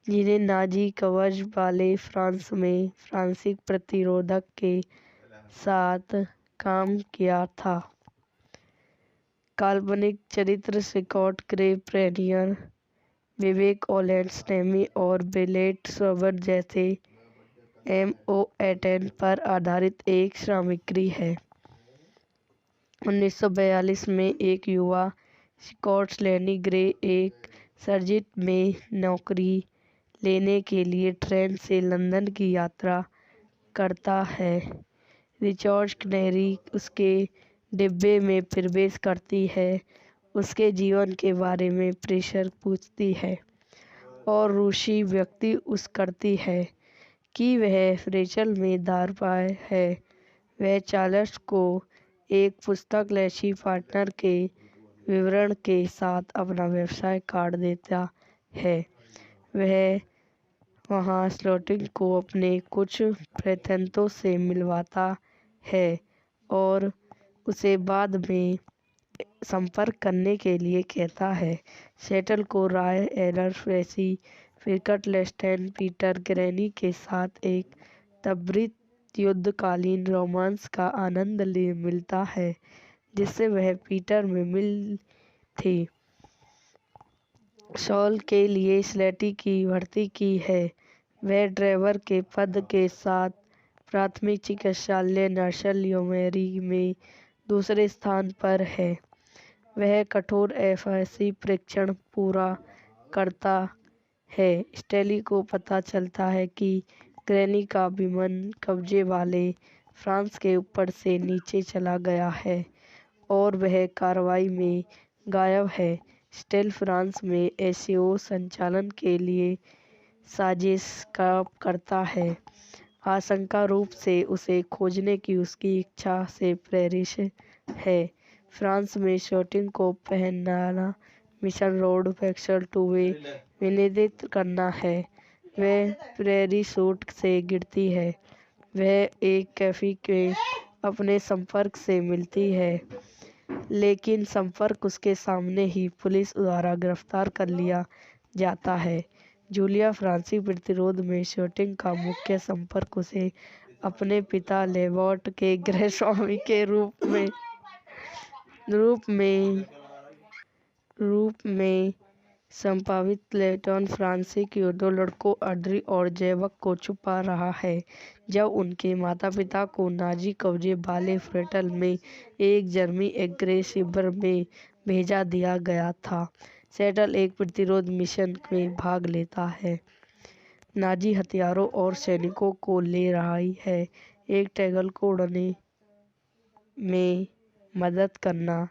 जिन्हें नाजी कवच वाले फ्रांस में फ्रांसीसी प्रतिरोधक के साथ काम किया था। काल्पनिक चरित्र स्कॉट ग्रे प्रेनियर, विवेक ओलेंसनेमी और बेलेट सोबर जैसे MO18 पर आधारित एक सामग्री है। 1942 में एक युवा स्कॉट्स लेनी ग्रे एक सर्जिट में नौकरी लेने के लिए ट्रेन से लंदन की यात्रा करता है। रिचर्ड कैनरी उसके डिब्बे में प्रवेश करती है, उसके जीवन के बारे में प्रेशर पूछती है और रूसी व्यक्ति उस करती है कि वह रेचल में दार पाए है। वह चार्ल्स को एक पुस्तक लेसी पार्टनर के विवरण के साथ अपना व्यवसाय कार्ड देता है। वह वहाँ स्लॉटिंग को अपने कुछ प्रतिद्वंद्वियों से मिलवाता है और उसे बाद में संपर्क करने के लिए कहता है। सेटल को राय एलर फ्रेसी फिरकट लेस्टन पीटर ग्रैनी के साथ एक त्वरित युद्धकालीन रोमांस का आनंद मिलता है जिससे वह पीटर में मिल थी। सॉल के लिए स्लेटी की भर्ती की है। वह ड्राइवर के पद के साथ प्राथमिक चिकित्सालय नर्सल योमेरी में दूसरे स्थान पर है। वह कठोर एफएससी परीक्षण पूरा करता है। स्टेली को पता चलता है कि ग्रैनी का विमान कब्जे वाले फ्रांस के ऊपर से नीचे चला गया है और वह कार्रवाई में गायब है। स्टेल फ्रांस में एसओ संचालन के लिए साजिश करता है, आशंका रूप से उसे खोजने की उसकी इच्छा से प्रेरित है। फ्रांस में शूटिंग को पहनाना मिशन रोड फैक्सल टू वे विनिर्दित करना है। वह प्रेरी सूट से गिरती है। वह एक कैफे में अपने संपर्क से मिलती है, लेकिन संपर्क उसके सामने ही पुलिस द्वारा गिरफ्तार कर लिया जाता है। जूलिया फ्रांसीसी प्रतिरोध में शूटिंग का मुख्य संपर्क उसे अपने पिता लेबॉट के गृह स्वामी के रूप में संभावित लेटन फ्रांसीसी के दो लड़कों ऑड्री और जैकब को छुपा रहा है जब उनके माता पिता को नाजी कब्जे वाले फ्रेटल में एक जर्मनी एग्रेस शिविर में भेजा दिया गया था। सेटल एक प्रतिरोध मिशन में भाग लेता है, नाजी हथियारों और सैनिकों को ले रही है। एक टैगल को उड़ने में मदद करना,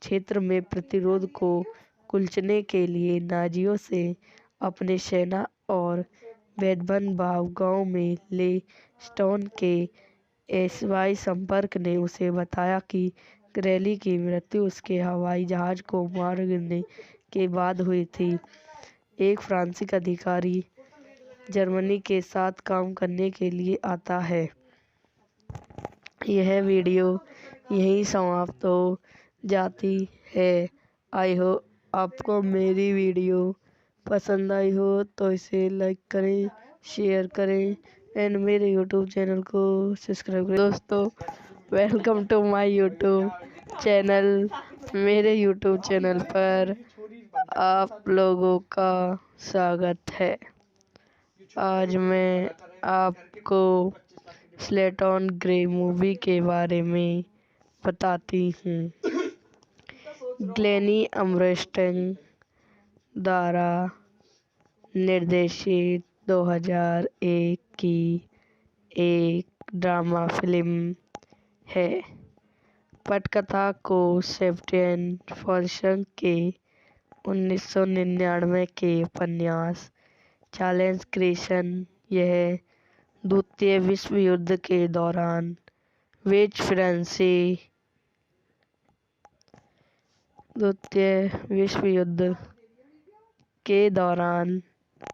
क्षेत्र में प्रतिरोध को कुचलने के लिए नाजियों से अपने सेना और वेदनबाव गांव में ले स्टोन के एसवाई संपर्क ने उसे बताया कि ग्रेली की मृत्यु उसके हवाई जहाज को मार गिरने के बाद हुई थी। एक फ्रांसीसी अधिकारी जर्मनी के साथ काम करने के लिए आता है। यह वीडियो यहीं समाप्त हो जाती है। आई होप आपको मेरी वीडियो पसंद आई हो तो इसे लाइक करें, शेयर करें एंड मेरे यूट्यूब चैनल को सब्सक्राइब करें। दोस्तों, welcome to my YouTube channel. मेरे यूट्यूब चैनल पर आप लोगों का स्वागत है। आज मैं आपको स्लेटन ग्रे मूवी के बारे में बताती हूँ। ग्लेनी आर्मस्ट्रॉन्ग द्वारा निर्देशित 2001 की एक ड्रामा फिल्म है। पटकथा को सेबेस्टियन फॉल्सन के 1999 के उपन्यास चार्ल्स ग्रेसन। यह द्वितीय विश्व युद्ध के दौरान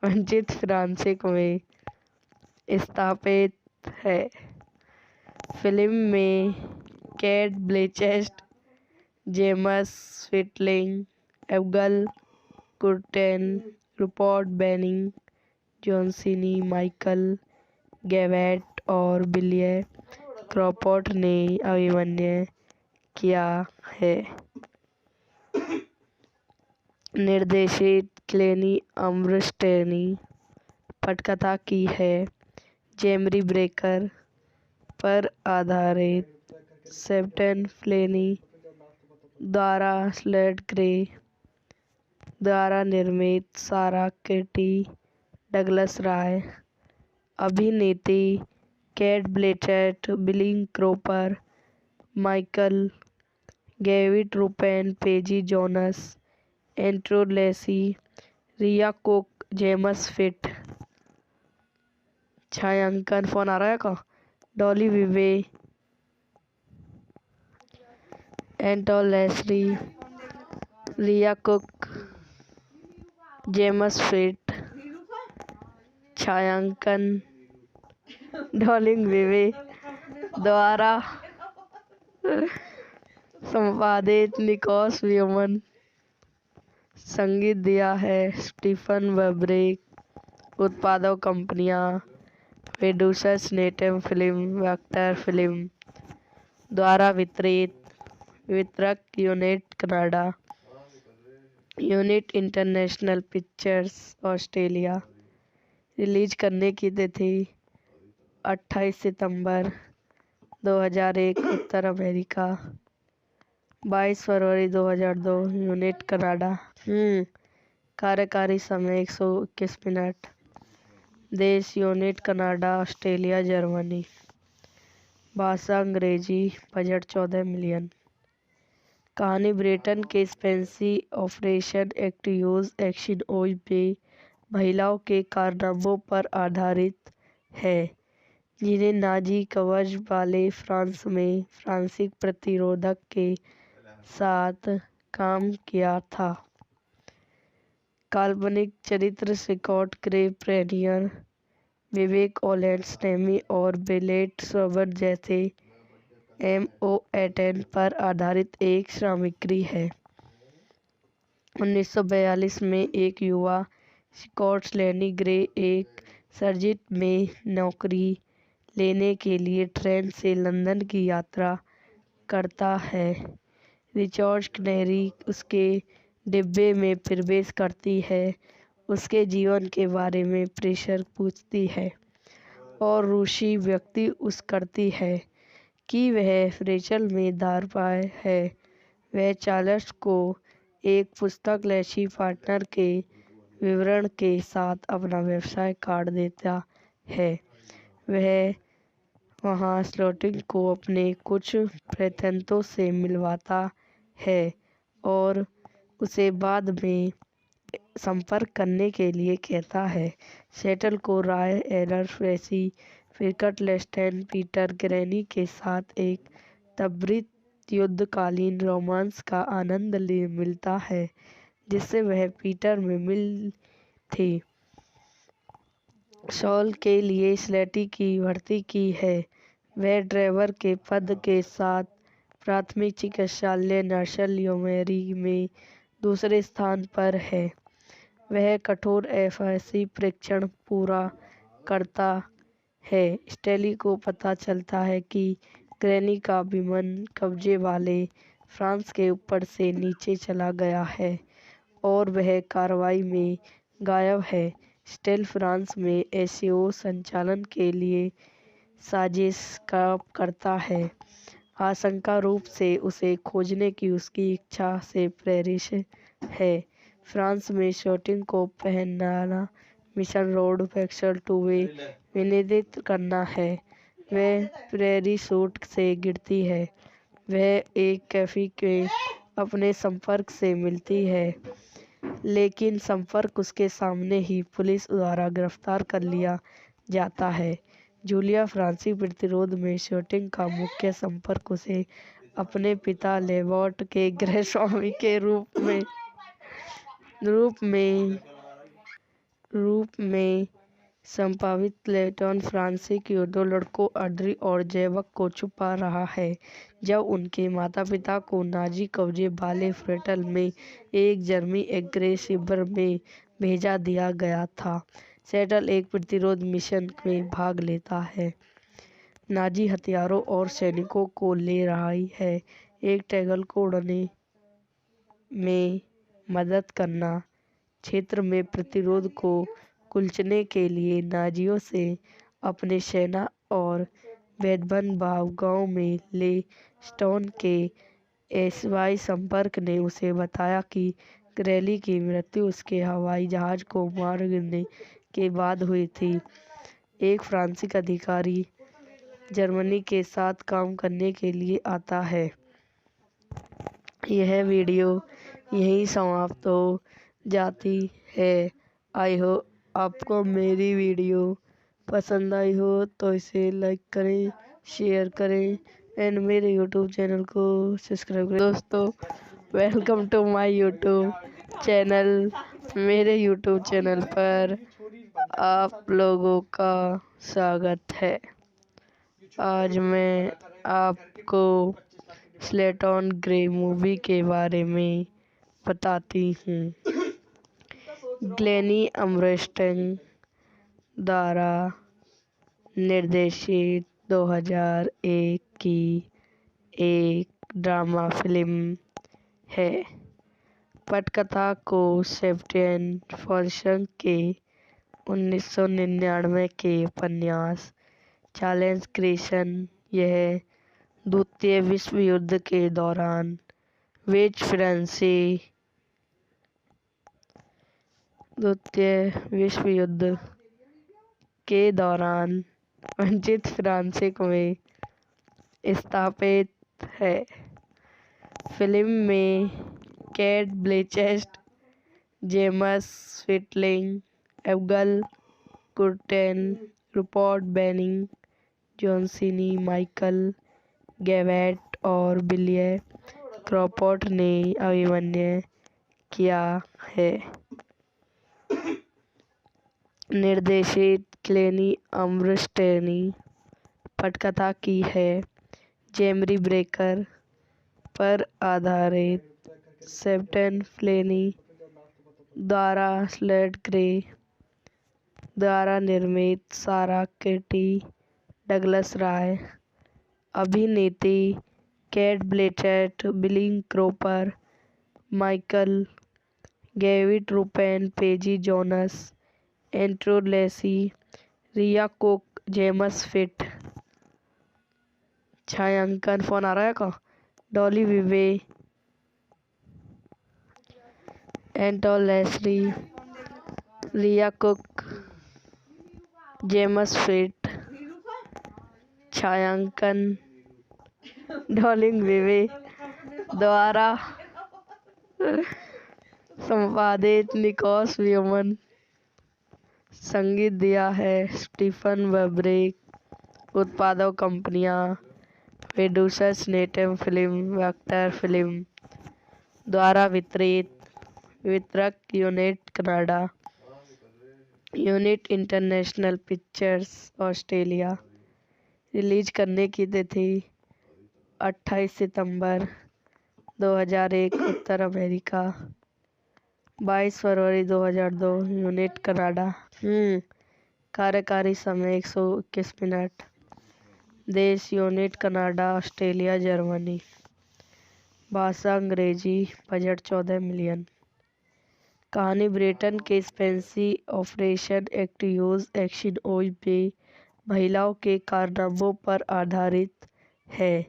वंचित फ्रांस में स्थापित है। फिल्म में Cate Blanchett, James Stirling, Abigail Kurten, Rupert Benning, John Seeney, Michael Gavett और बिलिए क्रॉफोर्ड ने अभिनय किया है। निर्देशित ग्लेनी आर्मस्ट्रॉन्ग। पटकथा की है जेमरी ब्रेकर पर आधारित। सेबेस्टियन फ्लेनी द्वारा स्लेट ग्रे द्वारा निर्मित, सारा किटी, डगलस राय, अभिनेत्री केट ब्लैचेट, बिली क्रॉपर, माइकल गेविट रूपेन, पेजी जोनस, एंड्रू लेसी, रिया कुक, जेम्स फिट। छायांकन फोन आ रहा है का? डॉली विवे, एंटो लेसरी, रिया कुक, जेम्स फिट। छायांकन डॉलिंग विवे द्वारा संपादित निकोस व्यूमन। संगीत दिया है स्टीफन वैब्रिक। उत्पादक कंपनियां producers native film, vector film. द्वारा वितरक unit Canada, unit international pictures Australia. Release करने की तिथि 28 सितंबर 2001 उत्तर अमेरिका, 22 फरवरी 2002 यूनिट कनाडा। कार्यकारी समय 121 मिनट। देश यूनिट कनाडा, ऑस्ट्रेलिया, जर्मनी। भाषा अंग्रेजी। Budget 14 million. कहानी ब्रिटेन के स्पेंसी ऑपरेशन एक्टिव्यूज एक्शन में महिलाओं के कारनामों पर आधारित है, जिन्हें नाजी कवच वाले फ्रांस में फ्रांसीसी प्रतिरोध के साथ काम किया था। काल्पनिक चरित्र स्कॉट ग्रे प्रेनियर, विवेक ओलेंसनेमी और बेलेट सोबर जैसे MO18 पर आधारित एक सामग्री है। 1942 में एक युवा स्कॉट लेनी ग्रे एक सर्जिट में नौकरी लेने के लिए ट्रेन से लंदन की यात्रा करता है। रिचर्ड कैनरी उसके डिब्बे में प्रवेश करती है, उसके जीवन के बारे में प्रेशर पूछती है और रूसी व्यक्ति उस करती है कि वह रेचल में दारपाय है। वह चार्ल्स को एक पुस्तक लेसी पार्टनर के विवरण के साथ अपना व्यवसाय कार्ड देता है। वह वहां स्लॉटिंग को अपने कुछ प्रतिद्वंद्वियों से मिलवाता है और उसे बाद में संपर्क करने के लिए कहता है। सेटल को राय एलर फ्रेसी फिरकट लेस्टेन पीटर ग्रैनी के साथ एक त्वरित युद्धकालीन रोमांस का आनंद मिलता है, जिससे वह पीटर में मिल थी। सॉल के लिए स्लेटी की भर्ती की है। वह ड्राइवर के पद के साथ प्राथमिक चिकित्सालय नर्सल योमेरी में दूसरे स्थान पर है। वह कठोर एफएससी परीक्षण पूरा करता है। स्टेली को पता चलता है कि ग्रैनी का विमान कब्जे वाले फ्रांस के ऊपर से नीचे चला गया है और वह कार्रवाई में गायब है। स्टेल फ्रांस में एसओ संचालन के लिए साजिश करता है, आशंका रूप से उसे खोजने की उसकी इच्छा से प्रेरित है। फ्रांस में शूटिंग को पहनाना मिशन रोड पैक्सल 2 वे विनिर्दित करना है। वह प्रेरी सूट से गिरती है। वह एक कैफे के अपने संपर्क से मिलती है, लेकिन संपर्क उसके सामने ही पुलिस द्वारा गिरफ्तार कर लिया जाता है। जूलिया फ्रांसीसी प्रतिरोध में शूटिंग का मुख्य संपर्क उसे अपने पिता लेबॉट के गृह स्वामी के रूप में संभावित लेटन फ्रांसीसी के दो लड़कों ऑड्री और जैकब को छुपा रहा है, जब उनके माता-पिता को नाजी कब्जे वाले फ्रेटल में एक जर्मनी एग्रेस शिविर में भेजा दिया गया था। सेटल एक प्रतिरोध मिशन में भाग लेता है, नाजी हथियारों और सैनिकों को ले रहा है। एक टैगल को उड़ने में मदद करना, क्षेत्र में प्रतिरोध को कुचलने के लिए नाजियों से अपने सेना और वेदबन गांव में ले स्टोन के एसवाई संपर्क ने उसे बताया कि ग्रेली की मृत्यु उसके हवाई जहाज को मार गिरने के बाद हुई थी। एक फ्रांसीसी अधिकारी जर्मनी के साथ काम करने के लिए आता है। यह वीडियो यहीं समाप्त हो जाती है। आई हो आपको मेरी वीडियो पसंद आई हो तो इसे लाइक करें, शेयर करें एंड मेरे यूट्यूब चैनल को सब्सक्राइब करें। दोस्तों, welcome to my YouTube channel. मेरे यूट्यूब चैनल पर आप लोगों का स्वागत है। आज मैं आपको स्लेटन ग्रे मूवी के बारे में बताती हूँ। ग्लेनी अमरस्टन द्वारा निर्देशित 2001 की एक ड्रामा फिल्म है। पटकथा को सेबेस्टियन फॉल्सन के 1999 के उपन्यास चार्ल्स ग्रेसन। यह द्वितीय विश्व युद्ध के दौरान वंचित फ्रांस में स्थापित है। फिल्म में Cate Blanchett, James Stirling, Abigail Kurten, Rupert Benning, John Seeney, Michael Gavett और बिलिए क्रॉफोर्ड ने अभिनय किया है। निर्देशित ग्लेनी अमरस्टन पटकथा की है। जेमरी ब्रेकर पर आधारित सेबेस्टियन फ्लेनी द्वारा स्लेट ग्रे द्वारा निर्मित। सारा केटी डगलस राय, अभिनेत्री केट ब्लैंचेट, बिली क्रॉफोर्ड, माइकल गैविट, रूपेन पेजी जोनस, एंड्रू लेसी, रिया कुक, जेम्स फिट। छायांकन फोन आ रहा है का डॉली विवे, एंटोन लेस्ली, रिया कुक, जेम्स फिट। छायांकन डॉली विवे द्वारा संपादित निकोलस व्यूमन। संगीत दिया है स्टीफन वैबरिक। उत्पादक कंपनियां प्रोड्यूसर्स नेटम फिल्म वेक्टर फिल्म द्वारा वितरक unit Canada, unit international pictures Australia. Release करने की तिथि 28 सितंबर 2001 उत्तर अमेरिका, 22 फरवरी 2002 यूनिट कनाडा। कार्यकारी समय 121 मिनट। देश यूनिट कनाडा, ऑस्ट्रेलिया, जर्मनी। भाषा अंग्रेजी। Budget 14 million. कहानी ब्रिटेन के स्पेंसी ऑपरेशन एक्टिव्स एक्शन में महिलाओं के कारनामों पर आधारित है,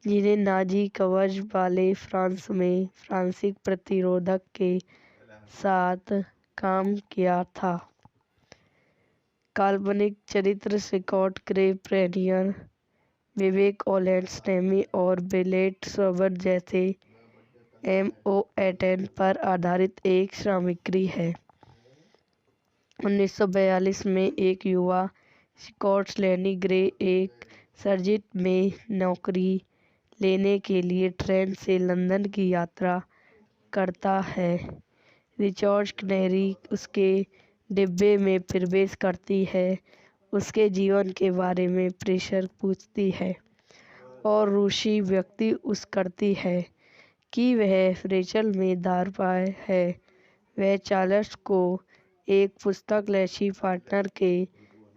जिन्हें नाजी कवच वाले फ्रांस में फ्रांसीसी प्रतिरोध के साथ काम किया था। काल्पनिक चरित्र स्कॉट ग्रे प्रेनियर, विवेक ओलेंसटेमी और बेलेट सोबर जैसे MO18 पर आधारित एक सामग्री है। 1942 में एक युवा स्कॉट लेनी ग्रे एक सर्जिट में नौकरी लेने के लिए ट्रेन से लंदन की यात्रा करता है। रिचर्ड कैनरी उसके डिब्बे में प्रवेश करती है, उसके जीवन के बारे में प्रेशर पूछती है और रूसी व्यक्ति उस करती है कि वह रेचल में दार है। वह चार्ल्स को एक पुस्तक लेसी पार्टनर के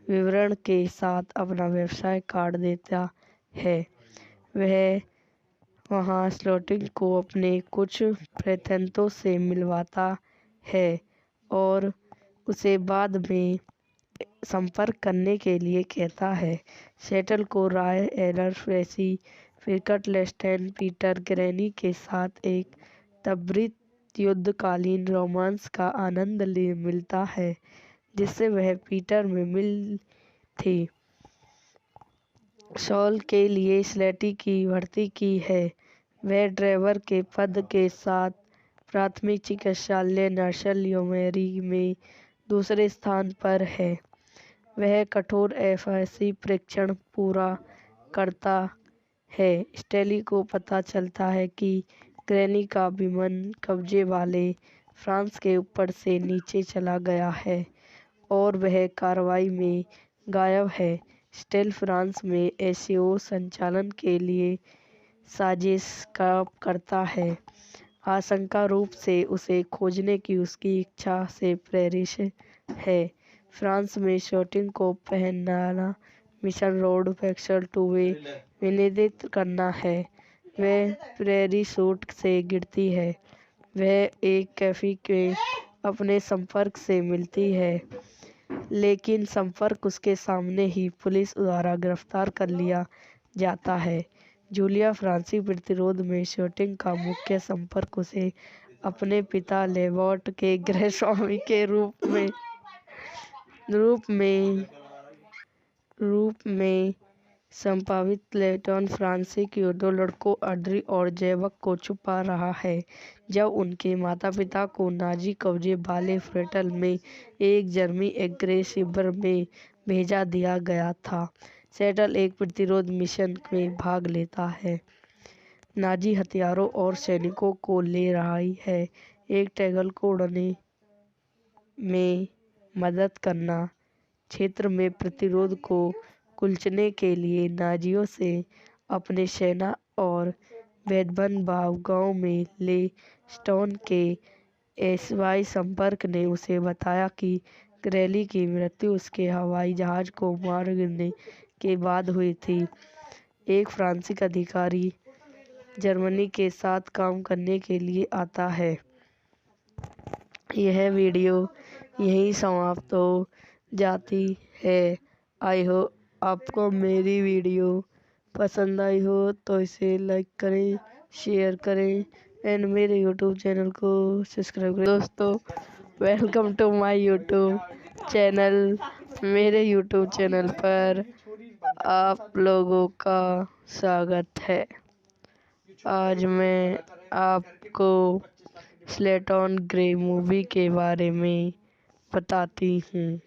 विवरण के साथ अपना व्यवसाय कार्ड देता है। वह वहां स्लोटिंग को अपने कुछ प्रत्यंतों से मिलवाता है और उसे बाद में संपर्क करने के लिए कहता है। सेटल को राय एलर फ्रेसी फिर कटलेस्टन पीटर ग्रैनी के साथ एक त्वरित युद्धकालीन रोमांस का आनंद मिलता है जिससे वह पीटर में मिल थी। सॉल के लिए स्लेटी की भर्ती की है। वह ड्राइवर के पद के साथ प्राथमिक चिकित्सालय नर्सल योमेरी में दूसरे स्थान पर है। वह कठोर एफएससी परीक्षण पूरा करता है। स्टेली को पता चलता है कि ग्रैनी का विमान कब्जे वाले फ्रांस के ऊपर से नीचे चला गया है और वह कार्रवाई में गायब है। स्टेल फ्रांस में एसओ संचालन के लिए साजिश करता है, आशंका रूप से उसे खोजने की उसकी इच्छा से प्रेरित है। फ्रांस में शूटिंग को पहनाना मिशन रोड फैक्सल 2 वे विनिर्दित करना है। वह प्रेरी शूट से गिरती है। वह एक कैफे में अपने संपर्क से मिलती है, लेकिन संपर्क उसके सामने ही पुलिस द्वारा गिरफ्तार कर लिया जाता है। जूलिया फ्रांसीसी प्रतिरोध में शूटिंग का मुख्य संपर्क उसे अपने पिता लेबॉट के गृह स्वामी के रूप में संभावित लेटन फ्रांसीसी के 2 लड़कों ऑड्री और जैकब को छुपा रहा है। जब उनके माता-पिता को नाजी कब्जे वाले फ्रेटल में एक जर्मनी एग्रेसिव शिविर में भेजा दिया गया था। सेटल एक प्रतिरोध मिशन में भाग लेता है, नाजी हथियारों और सैनिकों को ले रही है। एक टैगल को उड़ने में मदद करना। क्षेत्र में प्रतिरोध को कुचलने के लिए नाजियों से अपने सेना और वेदनबाव गांव में ले स्टोन के एसवाई संपर्क ने उसे बताया कि ग्रैली की मृत्यु उसके हवाई जहाज को मार गिरने के बाद हुई थी। एक फ्रांसीसी अधिकारी जर्मनी के साथ काम करने के लिए आता है। यह वीडियो यहीं समाप्त हो जाती है। आई होप आपको मेरी वीडियो पसंद आई हो तो इसे लाइक करें, शेयर करें एंड मेरे यूट्यूब चैनल को सब्सक्राइब करें। दोस्तों, welcome to my YouTube channel. मेरे यूट्यूब चैनल पर आप लोगों का स्वागत है। आज मैं आपको स्लेटन ग्रे मूवी के बारे में बताती हूँ।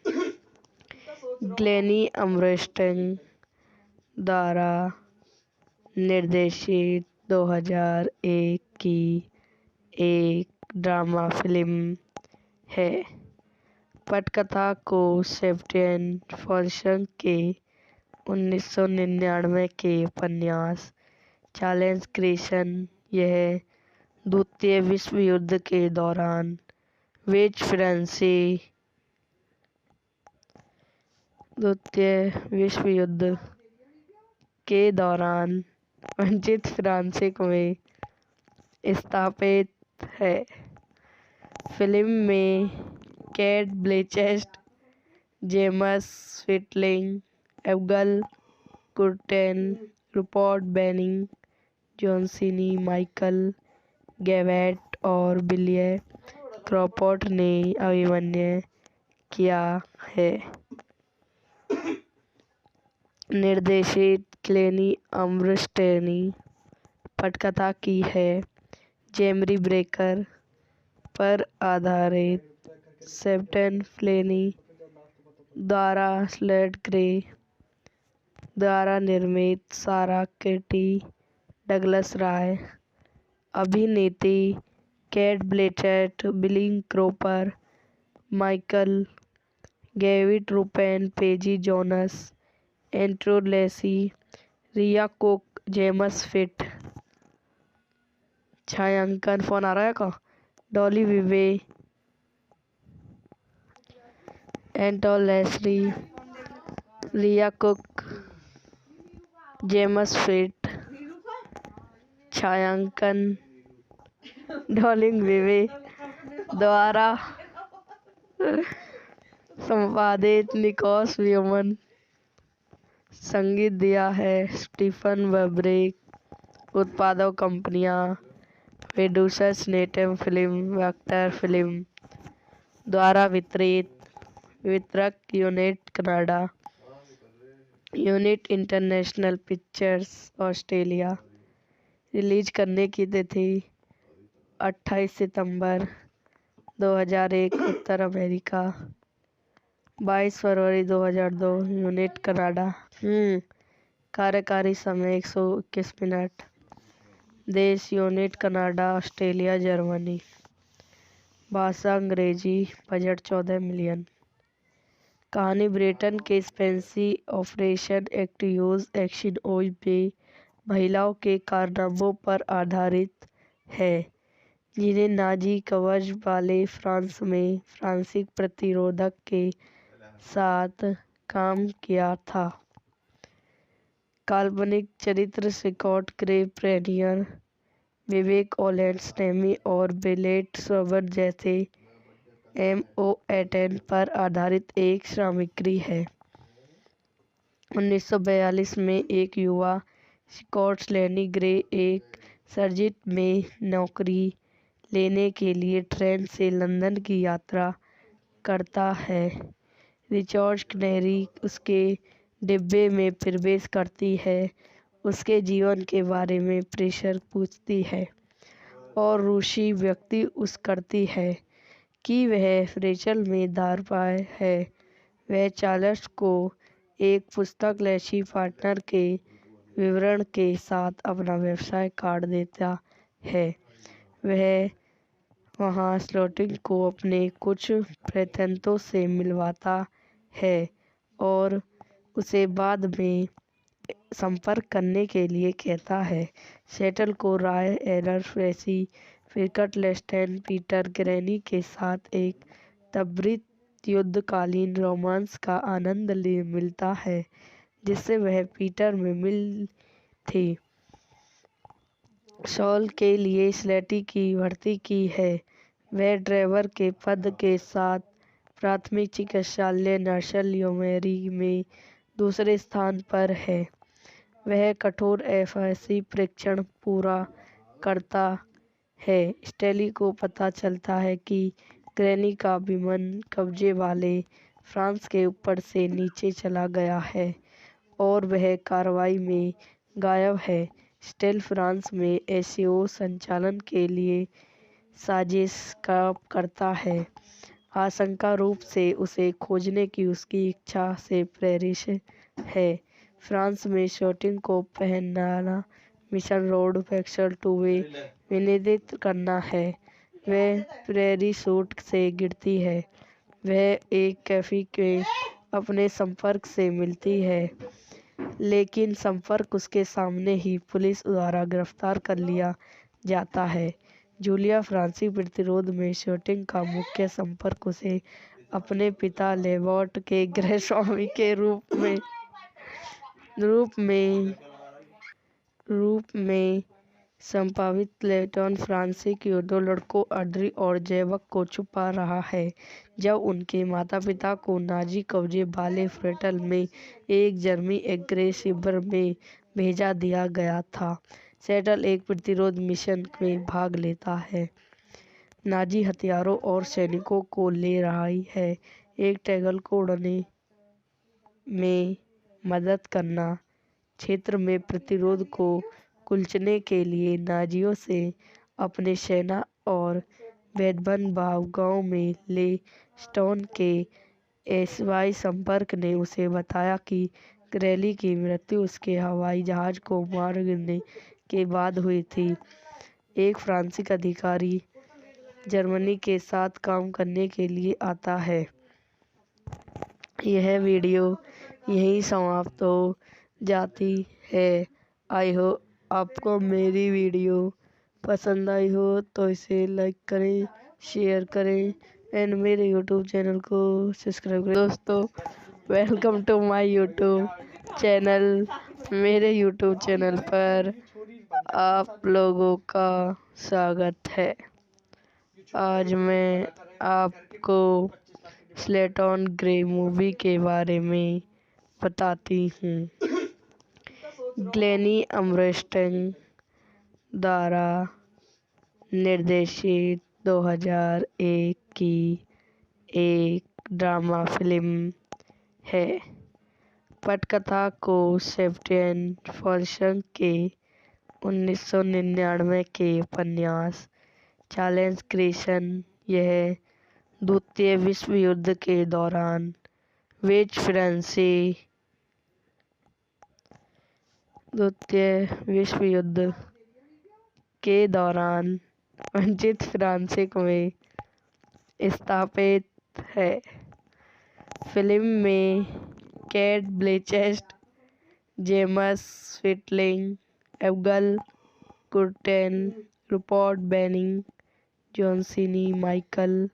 ग्लेनी अमरस्टेन द्वारा निर्देशित 2001 की एक ड्रामा फिल्म है। पटकथा को सेबेस्टियन फॉल्सन के 1999 के उपन्यास चार्ल्स ग्रेसन। यह द्वितीय विश्व युद्ध के दौरान वंचित फ्रांस में स्थापित है। फिल्म में Cate Blanchett, James Stirling, Abigail Kurten, Rupert Benning, John Seeney, Michael Gavett और बिली क्रॉफोर्ड ने अभिनय किया है। निर्देशित ग्लेनी अमरस्टेन पटकथा की है। जेमरी ब्रेकर पर आधारित सेबेस्टियन फ्लेनी द्वारा स्लेट ग्रे द्वारा निर्मित। सारा केटी डगलस राय, अभिनेत्री केट ब्लैंचेट, बिली क्रॉफोर्ड, माइकल गैविट, रूपेन पेजी जोनस, एंड्रू लेसी, रिया कुक, जेम्स फिट। छायांकन फोन आ रहा है का डॉली विवे, एंड्रू लेसी, रिया कुक, जेम्स फिट। छायांकन डॉली विवे द्वारा संपादित निकोलस व्यूमन। संगीत दिया है स्टीफन वैब्रिक। उत्पादक कंपनियां producers native film vector film द्वारा वितरक unit Canada, unit international pictures Australia. Release करने की तिथि 28 सितंबर 2001 उत्तर अमेरिका, 22 फरवरी 2002 यूनिट कनाडा। कार्यकारी समय 121 मिनट। देश यूनिट कनाडा ऑस्ट्रेलिया जर्मनी। भाषा अंग्रेजी। Budget 14 million. कहानी ब्रिटेन के स्पेंसी ऑपरेशन एक्टिव्स एक्शन में महिलाओं के कारनामों पर आधारित है जिन्हें नाजी कवच वाले फ्रांस में फ्रांसीसी प्रतिरोधक के साथ काम किया था। काल्पनिक चरित्र स्कॉट ग्रे प्रेनियर, विवेक ओलेंसनेमी और बेलेट सोबर जैसे MO18 पर आधारित एक सामग्री है। 1942 में एक युवा स्कॉट लेनी ग्रे एक सर्जिट में नौकरी लेने के लिए ट्रेन से लंदन की यात्रा करता है। रिचर्ड कैनेरी उसके डिब्बे में प्रवेश करती है, उसके जीवन के बारे में प्रेशर पूछती है और रूसी व्यक्ति उस करती है कि वह रेचल में दारपाय है। वह चार्ल्स को एक पुस्तक लेसी पार्टनर के विवरण के साथ अपना व्यवसाय कार्ड देता है। वह वहां स्लॉटिंग को अपने कुछ प्रत्यंतों से मिलवाता है और उसे बाद में संपर्क करने के लिए कहता है। सेटल को राय एलर फ्रेसी फिरकट लेस्टेन पीटर ग्रैनी के साथ एक त्वरित युद्धकालीन रोमांस का आनंद मिलता है जिससे वह पीटर में मिल थी। सॉल के लिए स्लेटी की भर्ती की है। वह ड्राइवर के पद के साथ प्राथमिक चिकित्सालय नर्सल योमेरी में दूसरे स्थान पर है। वह कठोर FSC परीक्षण पूरा करता है। स्टेली को पता चलता है कि ग्रैनी का विमान कब्जे वाले फ्रांस के ऊपर से नीचे चला गया है और वह कार्रवाई में गायब है। स्टेल फ्रांस में SAO संचालन के लिए साजिश करता है, आशंका रूप से उसे खोजने की उसकी इच्छा से प्रेरित है। फ्रांस में शूटिंग को पहनाना मिशन रोड फैक्चर टू वे विनिर्दित करना है। वह प्रेरी सूट से गिरती है। वह एक कैफे के अपने संपर्क से मिलती है लेकिन संपर्क उसके सामने ही पुलिस द्वारा गिरफ्तार कर लिया जाता है। जूलिया फ्रांसीसी प्रतिरोध में शूटिंग का मुख्य संपर्क उसे अपने पिता लेबॉट के गृह स्वामी के रूप में संभावित लेटन फ्रांसीसी के दो लड़कों ऑड्री और जैकब को छुपा रहा है जब उनके माता पिता को नाजी कब्जे वाले फ्रेटल में एक जर्मनी एग्रेस शिविर में भेजा दिया गया था। सेटल एक प्रतिरोध मिशन में भाग लेता है, नाजी हथियारों और सैनिकों को ले रहा है, एक टैगल को उड़ने में मदद करना, क्षेत्र में प्रतिरोध को कुचलने के लिए नाजियों से अपने सेना और वेदबन भाव गांव में ले स्टोन के SY संपर्क ने उसे बताया कि ग्रेली की मृत्यु उसके हवाई जहाज को मार गिरने के बाद हुई थी। एक फ्रांसीसी अधिकारी जर्मनी के साथ काम करने के लिए आता है। यह वीडियो यहीं समाप्त हो जाती है। आई हो आपको मेरी वीडियो पसंद आई हो तो इसे लाइक करें, शेयर करें एंड मेरे यूट्यूब चैनल को सब्सक्राइब करें। दोस्तों, welcome to my YouTube channel. मेरे यूट्यूब चैनल पर आप लोगों का स्वागत है। आज मैं आपको स्लेटन ग्रे मूवी के बारे में बताती हूँ। ग्लेनी आर्मस्ट्रॉन्ग द्वारा निर्देशित 2001 की एक ड्रामा फिल्म है। पटकथा को सेबेस्टियन फॉल्संग के 1999 के उपन्यास चार्ल्स क्रेसन यह द्वितीय विश्व युद्ध के दौरान वंचित फ्रांस में स्थापित है। फिल्म में Cate Blanchett, James Stirling, Elga Kurten, Rupert Benning, John Seeney, Michael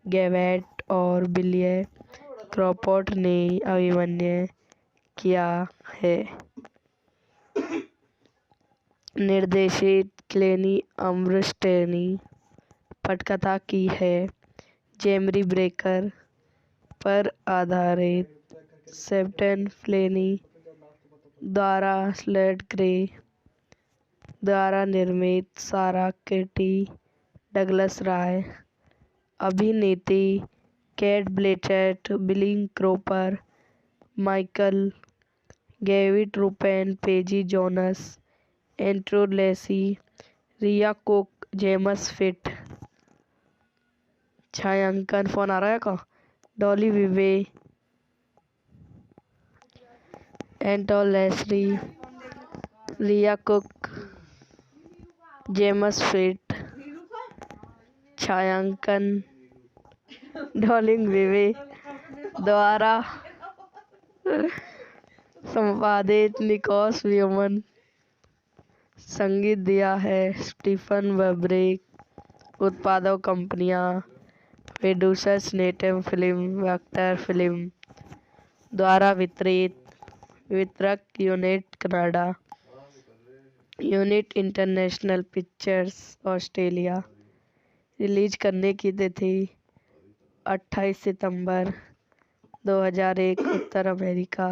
Gavett और बिली क्रॉफोर्ड ने अभिनय किया है। निर्देशित क्लेनी अमरस्टेनी। पटकथा की है जेमरी ब्रेकर पर आधारित सेबेस्टियन फ्लेनी द्वारा स्लेट ग्रे द्वारा निर्मित। सारा केटी, डगलस राय, अभिनेत्री केट ब्लैंचेट, बिली क्रॉफोर्ड, माइकल गैविट, रूपेन पेजी जोनस, एंड्रू लेसी, रिया कुक, जेम्स फिट। छायांकन फोन आ रहा है का डॉली विवे, एंटो लेसरी, रिया कुक, जेम्स फिट। छायांकन डॉली विवे द्वारा संपादित निकोलस व्यूमन। संगीत दिया है स्टीफन वैबरिक। उत्पादक कंपनियां प्रोड्यूसर्स नेटम फिल्म वेक्टर फिल्म द्वारा वितरक unit Canada, unit international pictures Australia. Release करने की तिथि 28 सितंबर 2001 उत्तर अमेरिका,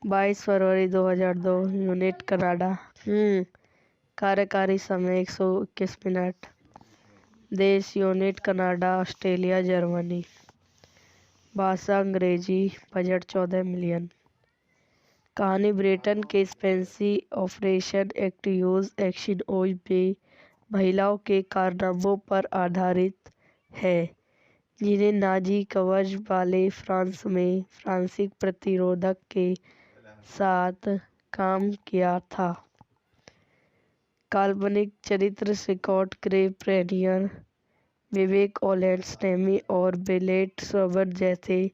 22 फरवरी 2002 यूनिट कनाडा। कार्यकारी समय 121 मिनट। देश यूनिट कनाडा, ऑस्ट्रेलिया, जर्मनी। भाषा अंग्रेजी। Budget 14 million. कहानी ब्रिटेन के स्पेंसी ऑपरेशन एक्टिव्स एक्शन में महिलाओं के कारनामों पर आधारित है जिन्हें नाजी कवच वाले फ्रांस में फ्रांसीसी प्रतिरोध के साथ काम किया था। काल्पनिक चरित्र स्कॉट ग्रे प्रेनियर, विवेक ओलेंसटेमी और बेलेट सोबर जैसे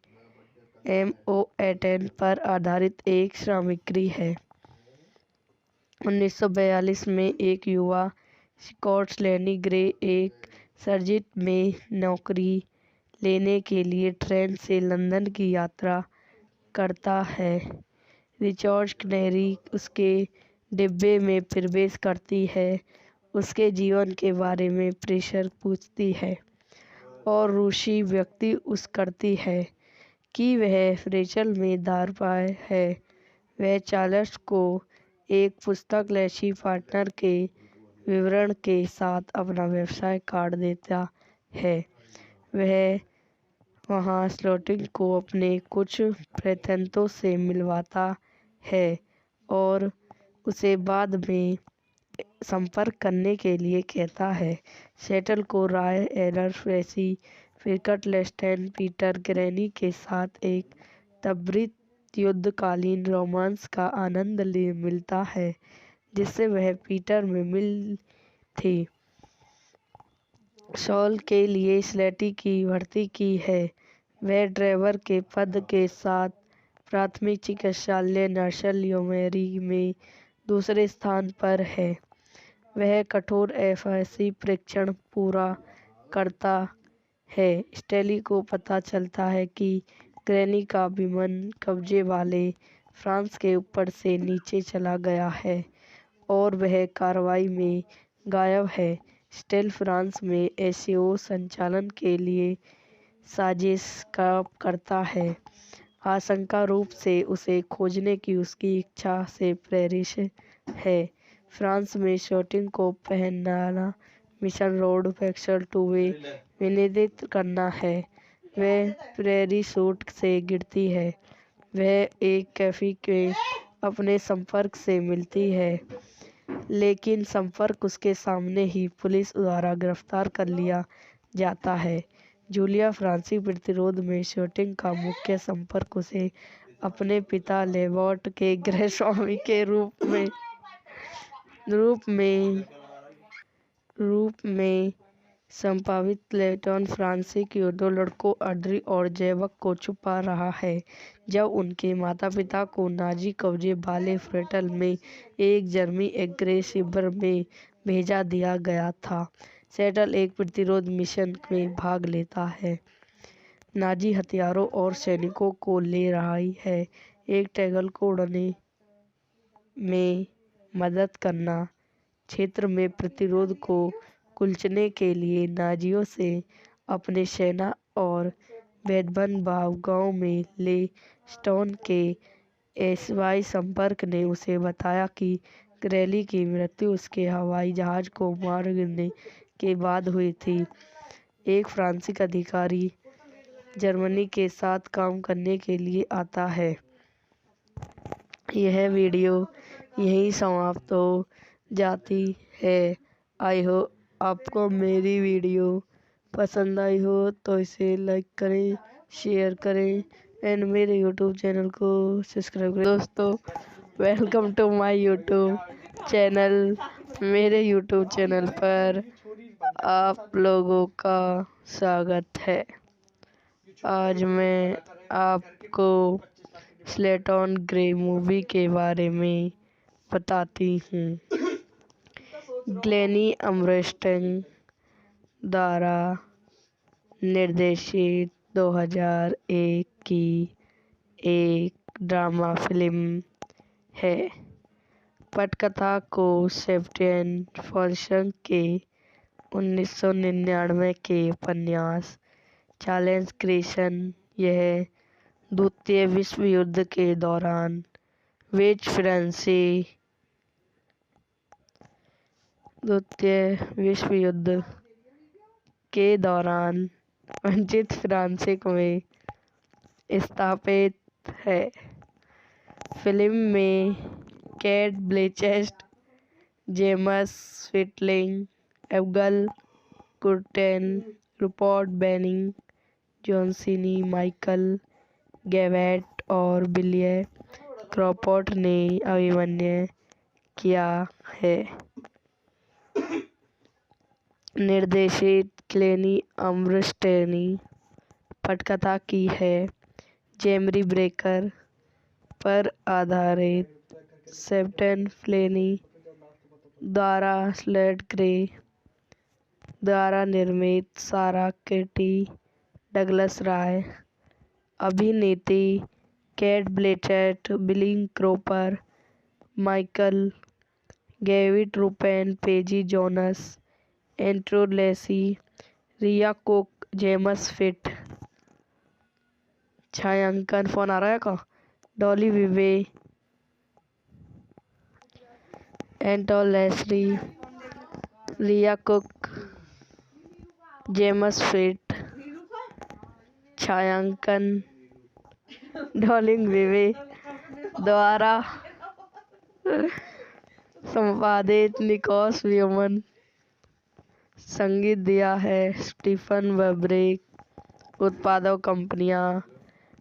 MO18 पर आधारित एक सामग्री है। 1942 में एक युवा स्कॉट लेनी ग्रे एक सर्जिट में नौकरी लेने के लिए ट्रेन से लंदन की यात्रा करता है। रिचर्ड कैनरी उसके डिब्बे में प्रवेश करती है, उसके जीवन के बारे में पूछती है और रूसी व्यक्ति उस करती है कि वह रेचल में दारपाय है। वह चार्ल्स को एक पुस्तक लेसी पार्टनर के विवरण के साथ अपना व्यवसाय कार्ड देता है। वह वहां स्लॉटिंग को अपने कुछ प्रतिद्वंद्वियों से मिलवाता है और उसे बाद में संपर्क करने के लिए कहता है। शटल को राय एलर फ्रेसी फिरकट लेस्टेन पीटर ग्रैनी के साथ एक त्वरित युद्धकालीन रोमांस का आनंद मिलता है जिससे वह पीटर में मिल थी। सॉल के लिए स्लेटी की भर्ती की है। वह ड्राइवर के पद के साथ प्राथमिक चिकित्सालय नर्सल योमेरी में दूसरे स्थान पर है। वह कठोर FSC परीक्षण पूरा करता है। स्टेली को पता चलता है कि ग्रैनी का विमान कब्जे वाले फ्रांस के ऊपर से नीचे चला गया है और वह कार्रवाई में गायब है। स्टेल फ्रांस में SAO संचालन के लिए साजिश करता है, आशंका रूप से उसे खोजने की उसकी इच्छा से प्रेरित है। फ्रांस में शूटिंग को पहनाना मिशन रोड फैक्चर 2 में विनिर्दित करना है। वह प्रेरी सूट से गिरती है। वह एक कैफे में अपने संपर्क से मिलती है, लेकिन संपर्क उसके सामने ही पुलिस द्वारा गिरफ्तार कर लिया जाता है। जूलिया फ्रांसीसी प्रतिरोध में शूटिंग का मुख्य संपर्क उसे अपने पिता लेबॉट के गृहस्वामी के रूप में संभावित लेटन फ्रांसीसी के दो लड़कों ऑड्री और जैकब को छुपा रहा है, जब उनके माता-पिता को नाजी कब्जे वाले फ्रेटल में एक जर्मनी एग्रेस शिविर में भेजा दिया गया था। सेटल एक प्रतिरोध मिशन में भाग लेता है, नाजी हथियारों और सैनिकों को ले रही है, एक टैगल को उड़ने में मदद करना, क्षेत्र में प्रतिरोध को कुचलने के लिए नाजियों से अपने सेना और वेदनबाव गांव में ले स्टोन के एसवाई संपर्क ने उसे बताया कि ग्रेली की मृत्यु उसके हवाई जहाज को मार गिरने के बाद हुई थी। एक फ्रांसीसी अधिकारी जर्मनी के साथ काम करने के लिए आता है। यह वीडियो यहीं समाप्त हो जाती है। आई होप आपको मेरी वीडियो पसंद आई हो तो इसे लाइक करें, शेयर करें एंड मेरे यूट्यूब चैनल को सब्सक्राइब करें। दोस्तों, welcome to my YouTube channel. मेरे यूट्यूब चैनल पर आप लोगों का स्वागत है। आज मैं आपको स्लेटन ग्रे मूवी के बारे में बताती हूँ। ग्लेनी अमरस्टेन द्वारा निर्देशित 2001 की एक ड्रामा फिल्म है। पटकथा को सेबेस्टियन फॉल्सन के 1999 के उपन्यास चार्ल्स क्रेसन। यह द्वितीय विश्व युद्ध के दौरान वंचित फ्रांस में स्थापित है। फिल्म में Cate Blanchett, James Stirling, Abigail Kurten, Rupert Benning, John Michael Gavett और बिली क्रॉफोर्ड ने अभिनय किया है। निर्देशित ग्लेनी अमरस्टेन पटकथा की है। जेमरी ब्रेकर पर आधारित सेबेस्टियन फ्लेनी द्वारा स्लेट ग्रे द्वारा निर्मित, सारा केटी डगलस राय, अभिनेत्री केट ब्लैंचेट, बिली क्रॉफोर्ड, माइकल गैविट, रूपेन पेजी जोनस, एंड्रू लेसी, रिया कुक, जेम्स फिट। छायांकन फोन आ रहा है का डॉली विवे, एंड्रू लेसी, रिया कुक, जेम्स फिट। छायांकन डॉली विवे द्वारा संपादित निकोलस व्यूमन। संगीत दिया है स्टीफन वैब्रिक। उत्पादक कंपनियां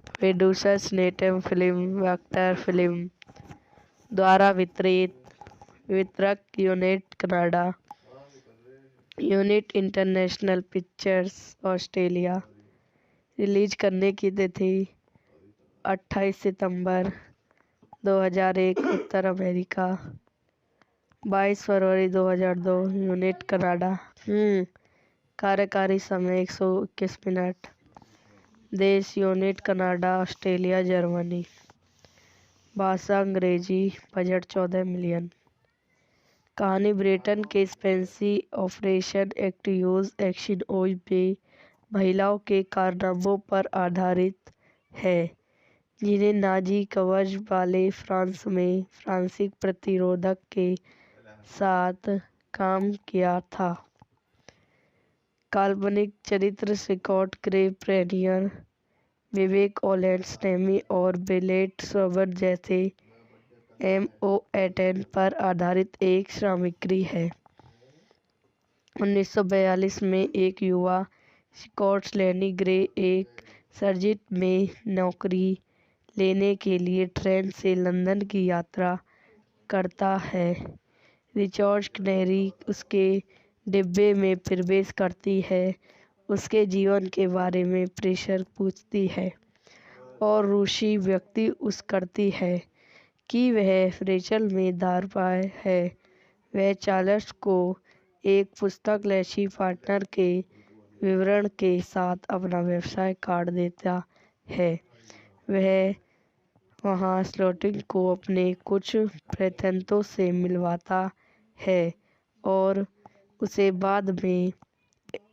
प्रोड्यूसर्स नेटम फिल्म वेक्टर फिल्म द्वारा वितरक unit Canada, unit international pictures Australia. Release करने की तिथि 28 सितंबर 2001 उत्तर अमेरिका, 22 फरवरी 2002 यूनिट कनाडा। कार्यकारी समय 121 मिनट। देश यूनिट कनाडा, ऑस्ट्रेलिया, जर्मनी। भाषा अंग्रेजी। Budget 14 million. कहानी ब्रिटेन के स्पेंसी ऑपरेशन एक्टिव्यूज एक्शन ओज में महिलाओं के कारनामों पर आधारित है, जिन्हें नाजी कवच वाले फ्रांस में फ्रांसीसी प्रतिरोध के साथ काम किया था। काल्पनिक चरित्र स्कॉट ग्रे प्रेनियर, विवेक ओलेंसटेमी और बेलेट सोबर जैसे MO8 पर आधारित एक सामग्री है। 1942 में एक युवा स्कॉट लैनी ग्रे एक सर्जिट में नौकरी लेने के लिए ट्रेन से लंदन की यात्रा करता है। रिचर्ड कैनरी उसके डिब्बे में प्रवेश करती है, उसके जीवन के बारे में प्रेशर पूछती है और रूसी व्यक्ति उस करती है कि वह रेचल में दार पाए है। वह चार्ल्स को एक पुस्तक लेसी पार्टनर के विवरण के साथ अपना व्यवसाय कार्ड देता है। वह वहां स्लॉटिंग को अपने कुछ प्रत्यंतों से मिलवाता है और उसे बाद में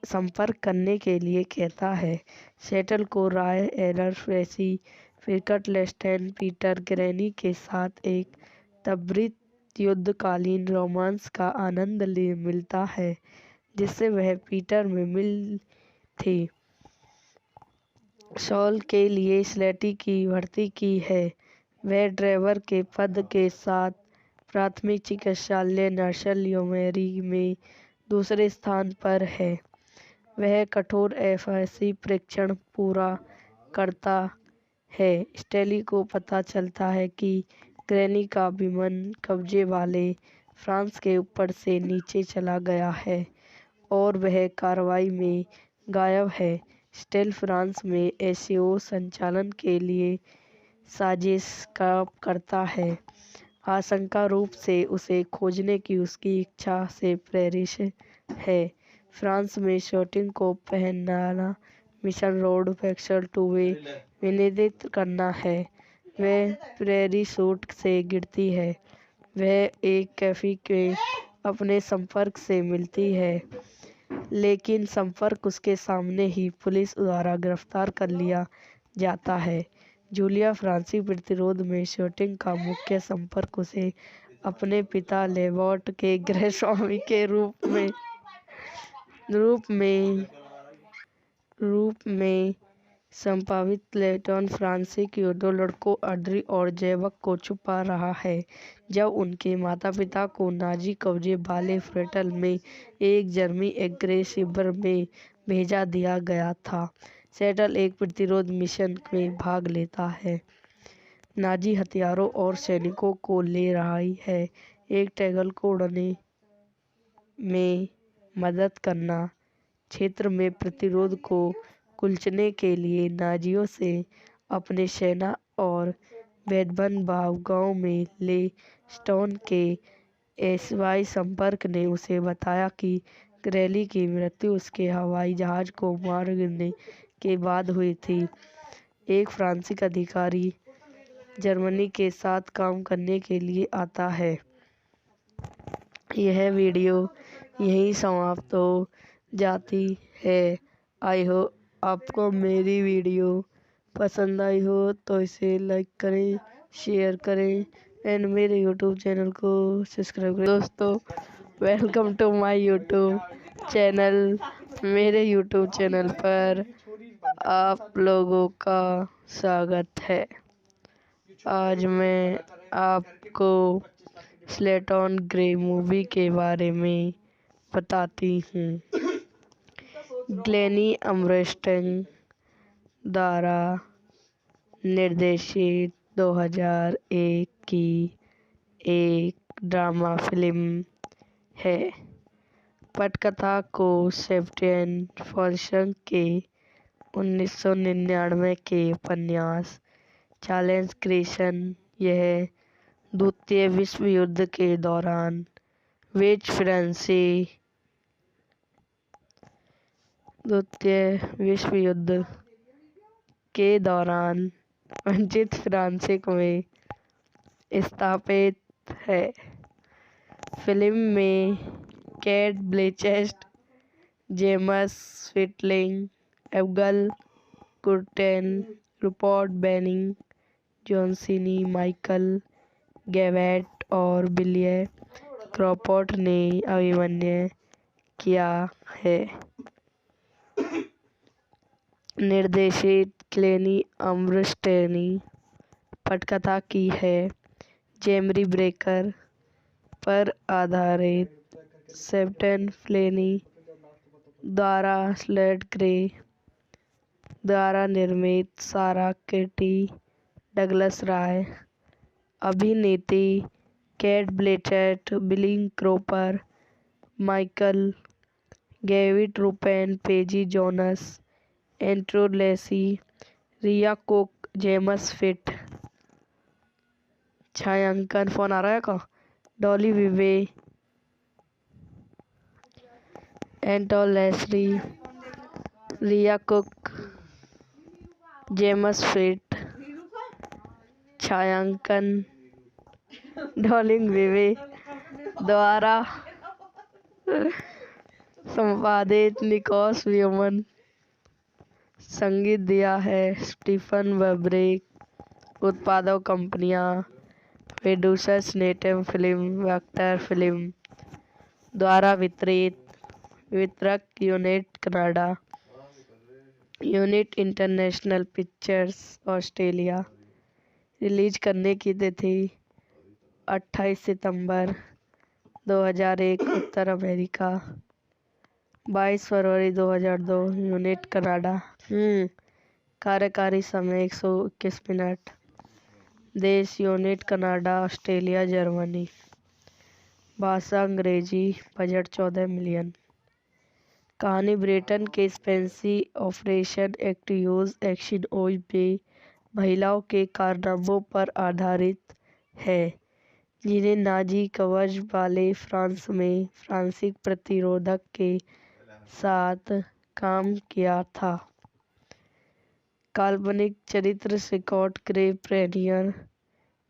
संपर्क करने के लिए कहता है। सेटल को राय एरर फ्रेसी फिरकट लेस्टन पीटर ग्रैनी के साथ एक त्वरित युद्धकालीन रोमांस का आनंद मिलता है जिससे वह पीटर में मिल थी। सॉल के लिए स्लेटी की भर्ती की है। वह ड्राइवर के पद के साथ प्राथमिक चिकित्सालय नर्सल योमेरी में दूसरे स्थान पर है। वह कठोर FSC परीक्षण पूरा करता है। स्टेली को पता चलता है कि ग्रैनी का विमान कब्जे वाले फ्रांस के ऊपर से नीचे चला गया है और वह कार्रवाई में गायब है। स्टेल फ्रांस में SAO संचालन के लिए साजिश करता है, आशंका रूप से उसे खोजने की उसकी इच्छा से प्रेरित है। फ्रांस में शूटिंग को पहनाना मिशन रोड फैक्सल टू वे विनिर्दित करना है। वह पैराशूट से गिरती है। वह एक कैफे के अपने संपर्क से मिलती है, लेकिन संपर्क उसके सामने ही पुलिस द्वारा गिरफ्तार कर लिया जाता है। जूलिया फ्रांसीसी प्रतिरोध में शूटिंग का मुख्य संपर्क उसे अपने पिता लेबॉट के गृह स्वामी के रूप में संभावित लेटन फ्रांसीसी के दो लड़कों ऑड्री और जैकब को छुपा रहा है जब उनके माता-पिता को नाजी कब्जे वाले फ्रेटल में एक जर्मनी एग्रेसिव शिविर में भेजा दिया गया था। सेटल एक प्रतिरोध मिशन में भाग लेता है, नाजी हथियारों और सैनिकों को ले रही है, एक टैगल को उड़ने में मदद करना, क्षेत्र में प्रतिरोध को कुचलने के लिए नाजियों से अपने सेना और वेदबन गांव में ले स्टोन के एसवाई संपर्क ने उसे बताया कि ग्रेली की मृत्यु उसके हवाई जहाज को मार गिरने के बाद हुई थी। एक फ्रांसीसी अधिकारी जर्मनी के साथ काम करने के लिए आता है। यह वीडियो यहीं समाप्त हो जाती है। आई हो आपको मेरी वीडियो पसंद आई हो तो इसे लाइक करें, शेयर करें एंड मेरे यूट्यूब चैनल को सब्सक्राइब करें। दोस्तों, welcome to my YouTube channel. मेरे यूट्यूब चैनल पर आप लोगों का स्वागत है। आज मैं आपको स्लेटन ग्रे मूवी के बारे में बताती हूँ। ग्लेनी आर्मस्ट्रॉन्ग द्वारा निर्देशित 2001 की एक ड्रामा फिल्म है। पटकथा को सेबेस्टियन फॉल्सन के 1999 के उपन्यास चार्ल्स ग्रेसन। यह द्वितीय विश्व युद्ध के दौरान वंचित फ्रांस में स्थापित है। फिल्म में Cate Blanchett, James Stirling, Abigail Kurten, Rupert Benning, John Seeney, Michael Gavett और बिलिये क्रॉफोर्ड ने अभिनय किया है। निर्देशित क्लेनी अमृष्ट ने पटकथा की है। जेमरी ब्रेकर पर आधारित सेप्टेन फ्लेनी द्वारा स्लेट ग्रे द्वारा निर्मित सारा किटी डगलस राय। अभिनेत्री केट ब्लैंचेट, बिली क्रॉपर, माइकल गैविट रूपेन, पेजी जोनस, एंड्रू लेसी, रिया कुक, जेम्स फिट। छायांकन फोन आ रहा है का? डॉली विवे, एंटो लेसरी, रिया कुक, जेम्स फिट। छायांकन डॉली विवे द्वारा संपादित निकोस व्यूमन। संगीत दिया है स्टीफन वैब्रिक। उत्पादक कंपनियां producers native film vector film द्वारा वितरक unit Canada, unit international pictures Australia. Release करने की तिथि 28 सितंबर 2001 उत्तर अमेरिका, 22 फरवरी 2002 यूनिट कनाडा। कार्यकारी समय 121 मिनट। देश यूनिट कनाडा, ऑस्ट्रेलिया, जर्मनी। भाषा अंग्रेजी। Budget 14 million. कहानी ब्रिटेन के स्पेंसी ऑपरेशन एक्टिव्स एक्शन में महिलाओं के कारनामों पर आधारित है जिन्हें नाजी कवच वाले फ्रांस में फ्रांसीसी प्रतिरोध के साथ काम किया था। काल्पनिक चरित्र स्कॉट ग्रे प्रेनियर,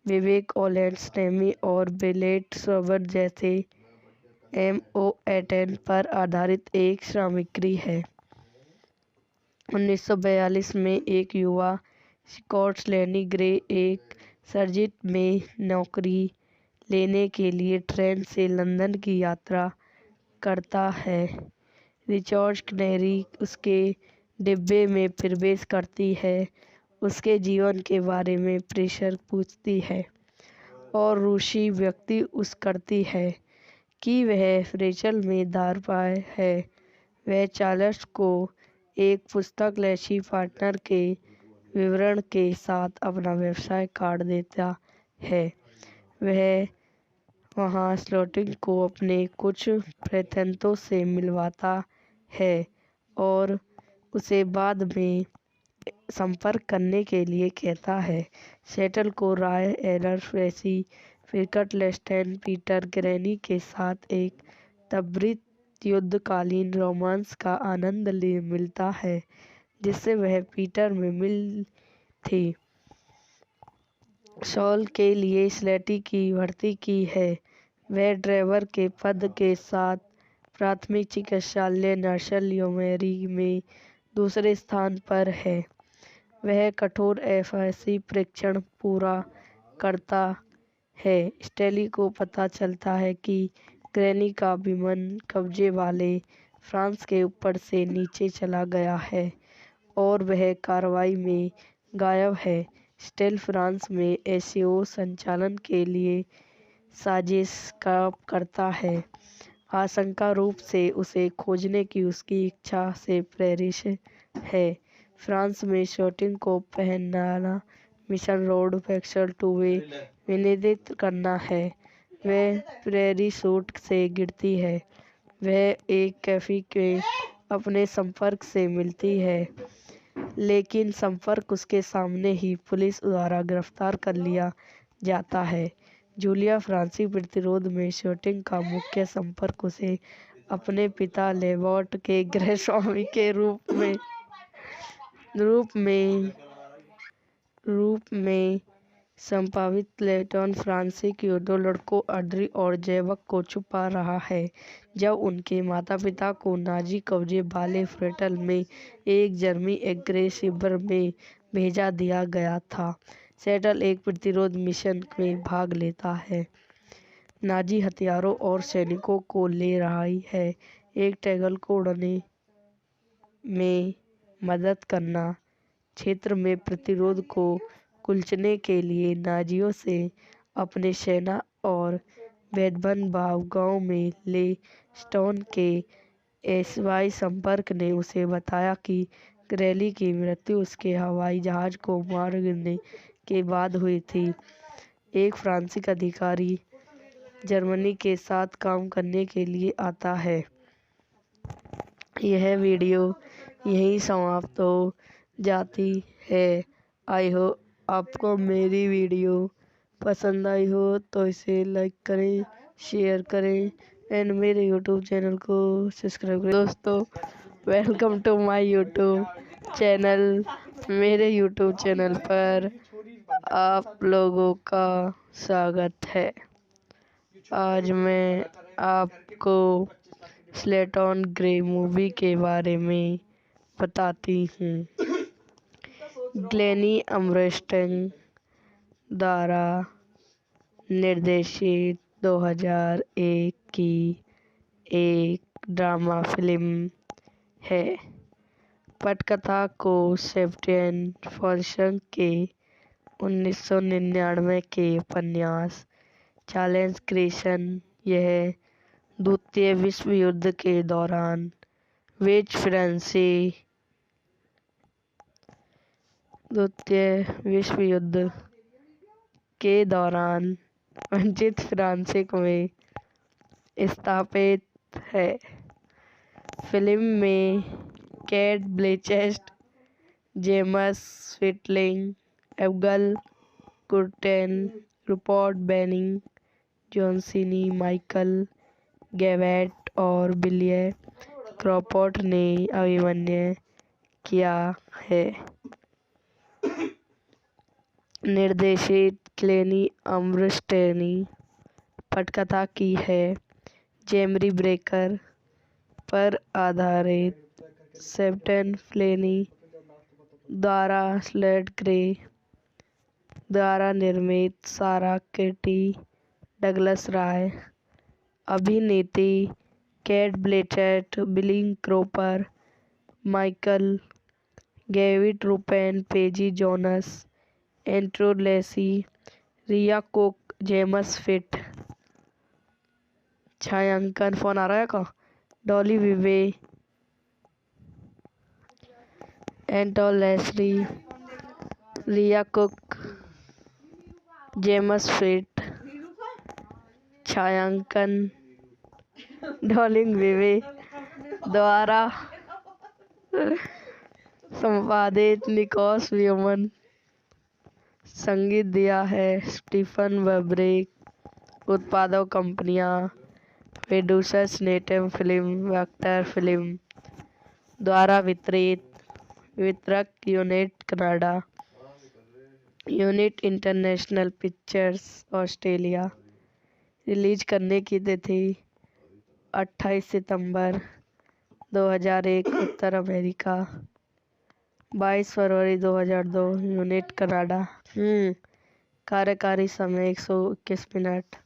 विवेक ओलेंसटेमी और बेलेट सोबर जैसे MO18 पर आधारित एक सामग्री है। 1942 में एक युवा स्कॉट लेनी ग्रे एक सर्जिट में नौकरी लेने के लिए ट्रेन से लंदन की यात्रा करता है। रिचर्ड कैनरी उसके डिब्बे में प्रवेश करती है, उसके जीवन के बारे में प्रेशर पूछती है और रूसी व्यक्ति उस करती है कि वह रेचल में दारपाय है। वह चार्ल्स को एक पुस्तक लेसी पार्टनर के विवरण के साथ अपना व्यवसाय कार्ड देता है। वह वहां स्लॉटिंग को अपने कुछ प्रतिद्वंद्वियों से मिलवाता है और उसे बाद में संपर्क करने के लिए कहता है। सेटल को राय एलर फ्रेसी फिरकट लेस्टेन पीटर ग्रैनी के साथ एक त्वरित युद्धकालीन रोमांस का आनंद मिलता है जिससे वह पीटर में मिल थी। सॉल के लिए स्लेटी की भर्ती की है। वह ड्राइवर के पद के साथ प्राथमिक चिकित्सालय नर्सल योमेरी में दूसरे स्थान पर है। वह कठोर FSC परीक्षण पूरा करता है। स्टेली को पता चलता है कि ग्रैनी का विमान कब्जे वाले फ्रांस के ऊपर से नीचे चला गया है और वह कार्रवाई में गायब है। स्टेल फ्रांस में SAO संचालन के लिए साजिश करता है, आशंका रूप से उसे खोजने की उसकी इच्छा से प्रेरित है। फ्रांस में शूटिंग को पहनाना मिशन रोड फैक्शन 2 वे विनिर्दित करना है। वह प्रेरी सूट से गिरती है। वह एक कैफे के अपने संपर्क से मिलती है लेकिन संपर्क उसके सामने ही पुलिस द्वारा गिरफ्तार कर लिया जाता है। जूलिया फ्रांसीसी प्रतिरोध में शूटिंग का मुख्य संपर्क उसे अपने पिता लेबॉट के गृह स्वामी के रूप में संभावित लेटन फ्रांसीसी दो लड़कों ऑड्री और जैकब को छुपा रहा है जब उनके माता पिता को नाजी कब्जे वाले फ्रेटल में एक जर्मनी एग्रेस शिविर में भेजा दिया गया था। सेटल एक प्रतिरोध मिशन में भाग लेता है। नाजी हथियारों और सैनिकों को ले रही है। एक टैगल को उड़ने में मदद करना। क्षेत्र में प्रतिरोध को कुचलने के लिए नाजियों से अपने सेना और वेदनबाव गांव में ले स्टोन के एसवाई संपर्क ने उसे बताया कि ग्रेली की मृत्यु उसके हवाई जहाज को मार गिरने के बाद हुई थी। एक फ्रांसीसी अधिकारी जर्मनी के साथ काम करने के लिए आता है। यह वीडियो यहीं समाप्त हो जाती है। आई हो आपको मेरी वीडियो पसंद आई हो तो इसे लाइक करें, शेयर करें एंड मेरे यूट्यूब चैनल को सब्सक्राइब करें। दोस्तों, welcome to my YouTube channel. मेरे यूट्यूब चैनल पर आप लोगों का स्वागत है। आज मैं आपको स्लेटन ग्रे मूवी के बारे में बताती हूँ। ग्लेनी अमरस्टन द्वारा निर्देशित 2001 की एक ड्रामा फिल्म है। पटकथा को सेबेस्टियन फॉल्सन के 1999 के उपन्यास चार्ल्स ग्रेसन। यह द्वितीय विश्व युद्ध के दौरान वंचित फ्रांस में स्थापित है। फिल्म में Cate Blanchett, James Stirling, Abigail Kurten, Rupert Benning, John Seeney, Michael Gavett और बिलिये क्रॉफोर्ड ने अभिनय किया है। निर्देशित ग्लेनी अमरस्टन। पटकथा की है जेमरी ब्रेकर पर आधारित सेबेस्टियन फ्लेनी द्वारा स्लेट ग्रे द्वारा निर्मित। सारा केटी डगलस राय, अभिनेत्री केट ब्लैंचेट, बिली क्रॉफोर्ड, माइकल गैविट, रूपेन पेजी जोनस, एंड्रू लेसी, रिया कुक, जेम्स फिट। छायांकन फोन आ रहा है का डॉली विवे, एंटोन लेसरी, रिया कुक, जेम्स फिट। छायांकन डॉली विवे द्वारा संपादित निकोलस व्यूमन। संगीत दिया है स्टीफन वैब्रिक। उत्पादक कंपनियां प्रोड्यूसर्स नेटम फिल्म वेक्टर फिल्म द्वारा वितरित। वितरक unit Canada, unit international pictures Australia. Release करने की तिथि 28 सितंबर 2001 उत्तर अमेरिका, 22 फरवरी 2002 यूनिट कनाडा। कार्यकारी समय 121 मिनट।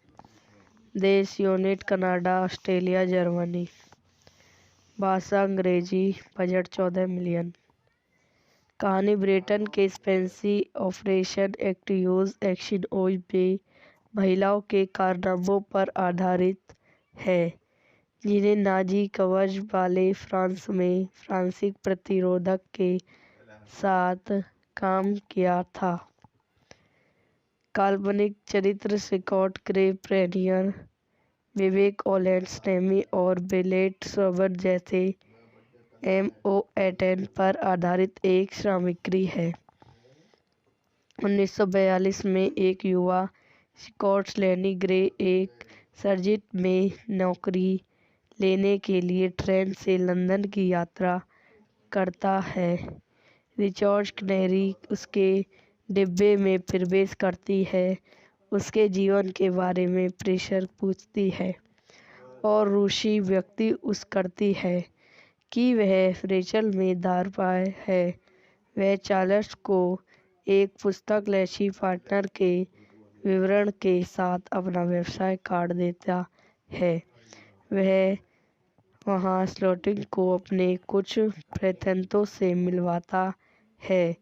देश यूनिट कनाडा, ऑस्ट्रेलिया, जर्मनी। भाषा अंग्रेजी। Budget 14 million. कहानी ब्रिटेन के स्पेंसी ऑपरेशन एक्टिव्स एक्शन में महिलाओं के कारनामों पर आधारित है, जिन्हें नाजी कवच वाले फ्रांस में फ्रांसीसी प्रतिरोध के साथ काम किया था। काल्पनिक चरित्र स्कॉट ग्रे प्रेनियर, विवेक ओलेंसनेमी और बेलेट सोबर जैसे MO18 पर आधारित एक सामग्री है। 1942 में एक युवा स्कॉट लेनी ग्रे एक सर्जिट में नौकरी लेने के लिए ट्रेन से लंदन की यात्रा करता है। रिचर्ड कैनरी उसके डिब्बे में प्रवेश करती है, उसके जीवन के बारे में प्रेशर पूछती है और रूसी व्यक्ति उस करती है कि वह रेचल में दार पाए है। वह चार्ल्स को एक पुस्तक लेसी पार्टनर के विवरण के साथ अपना व्यवसाय कार्ड देता है। वह वहां स्लॉटिंग को अपने कुछ प्रतिद्वंद्वियों से मिलवाता है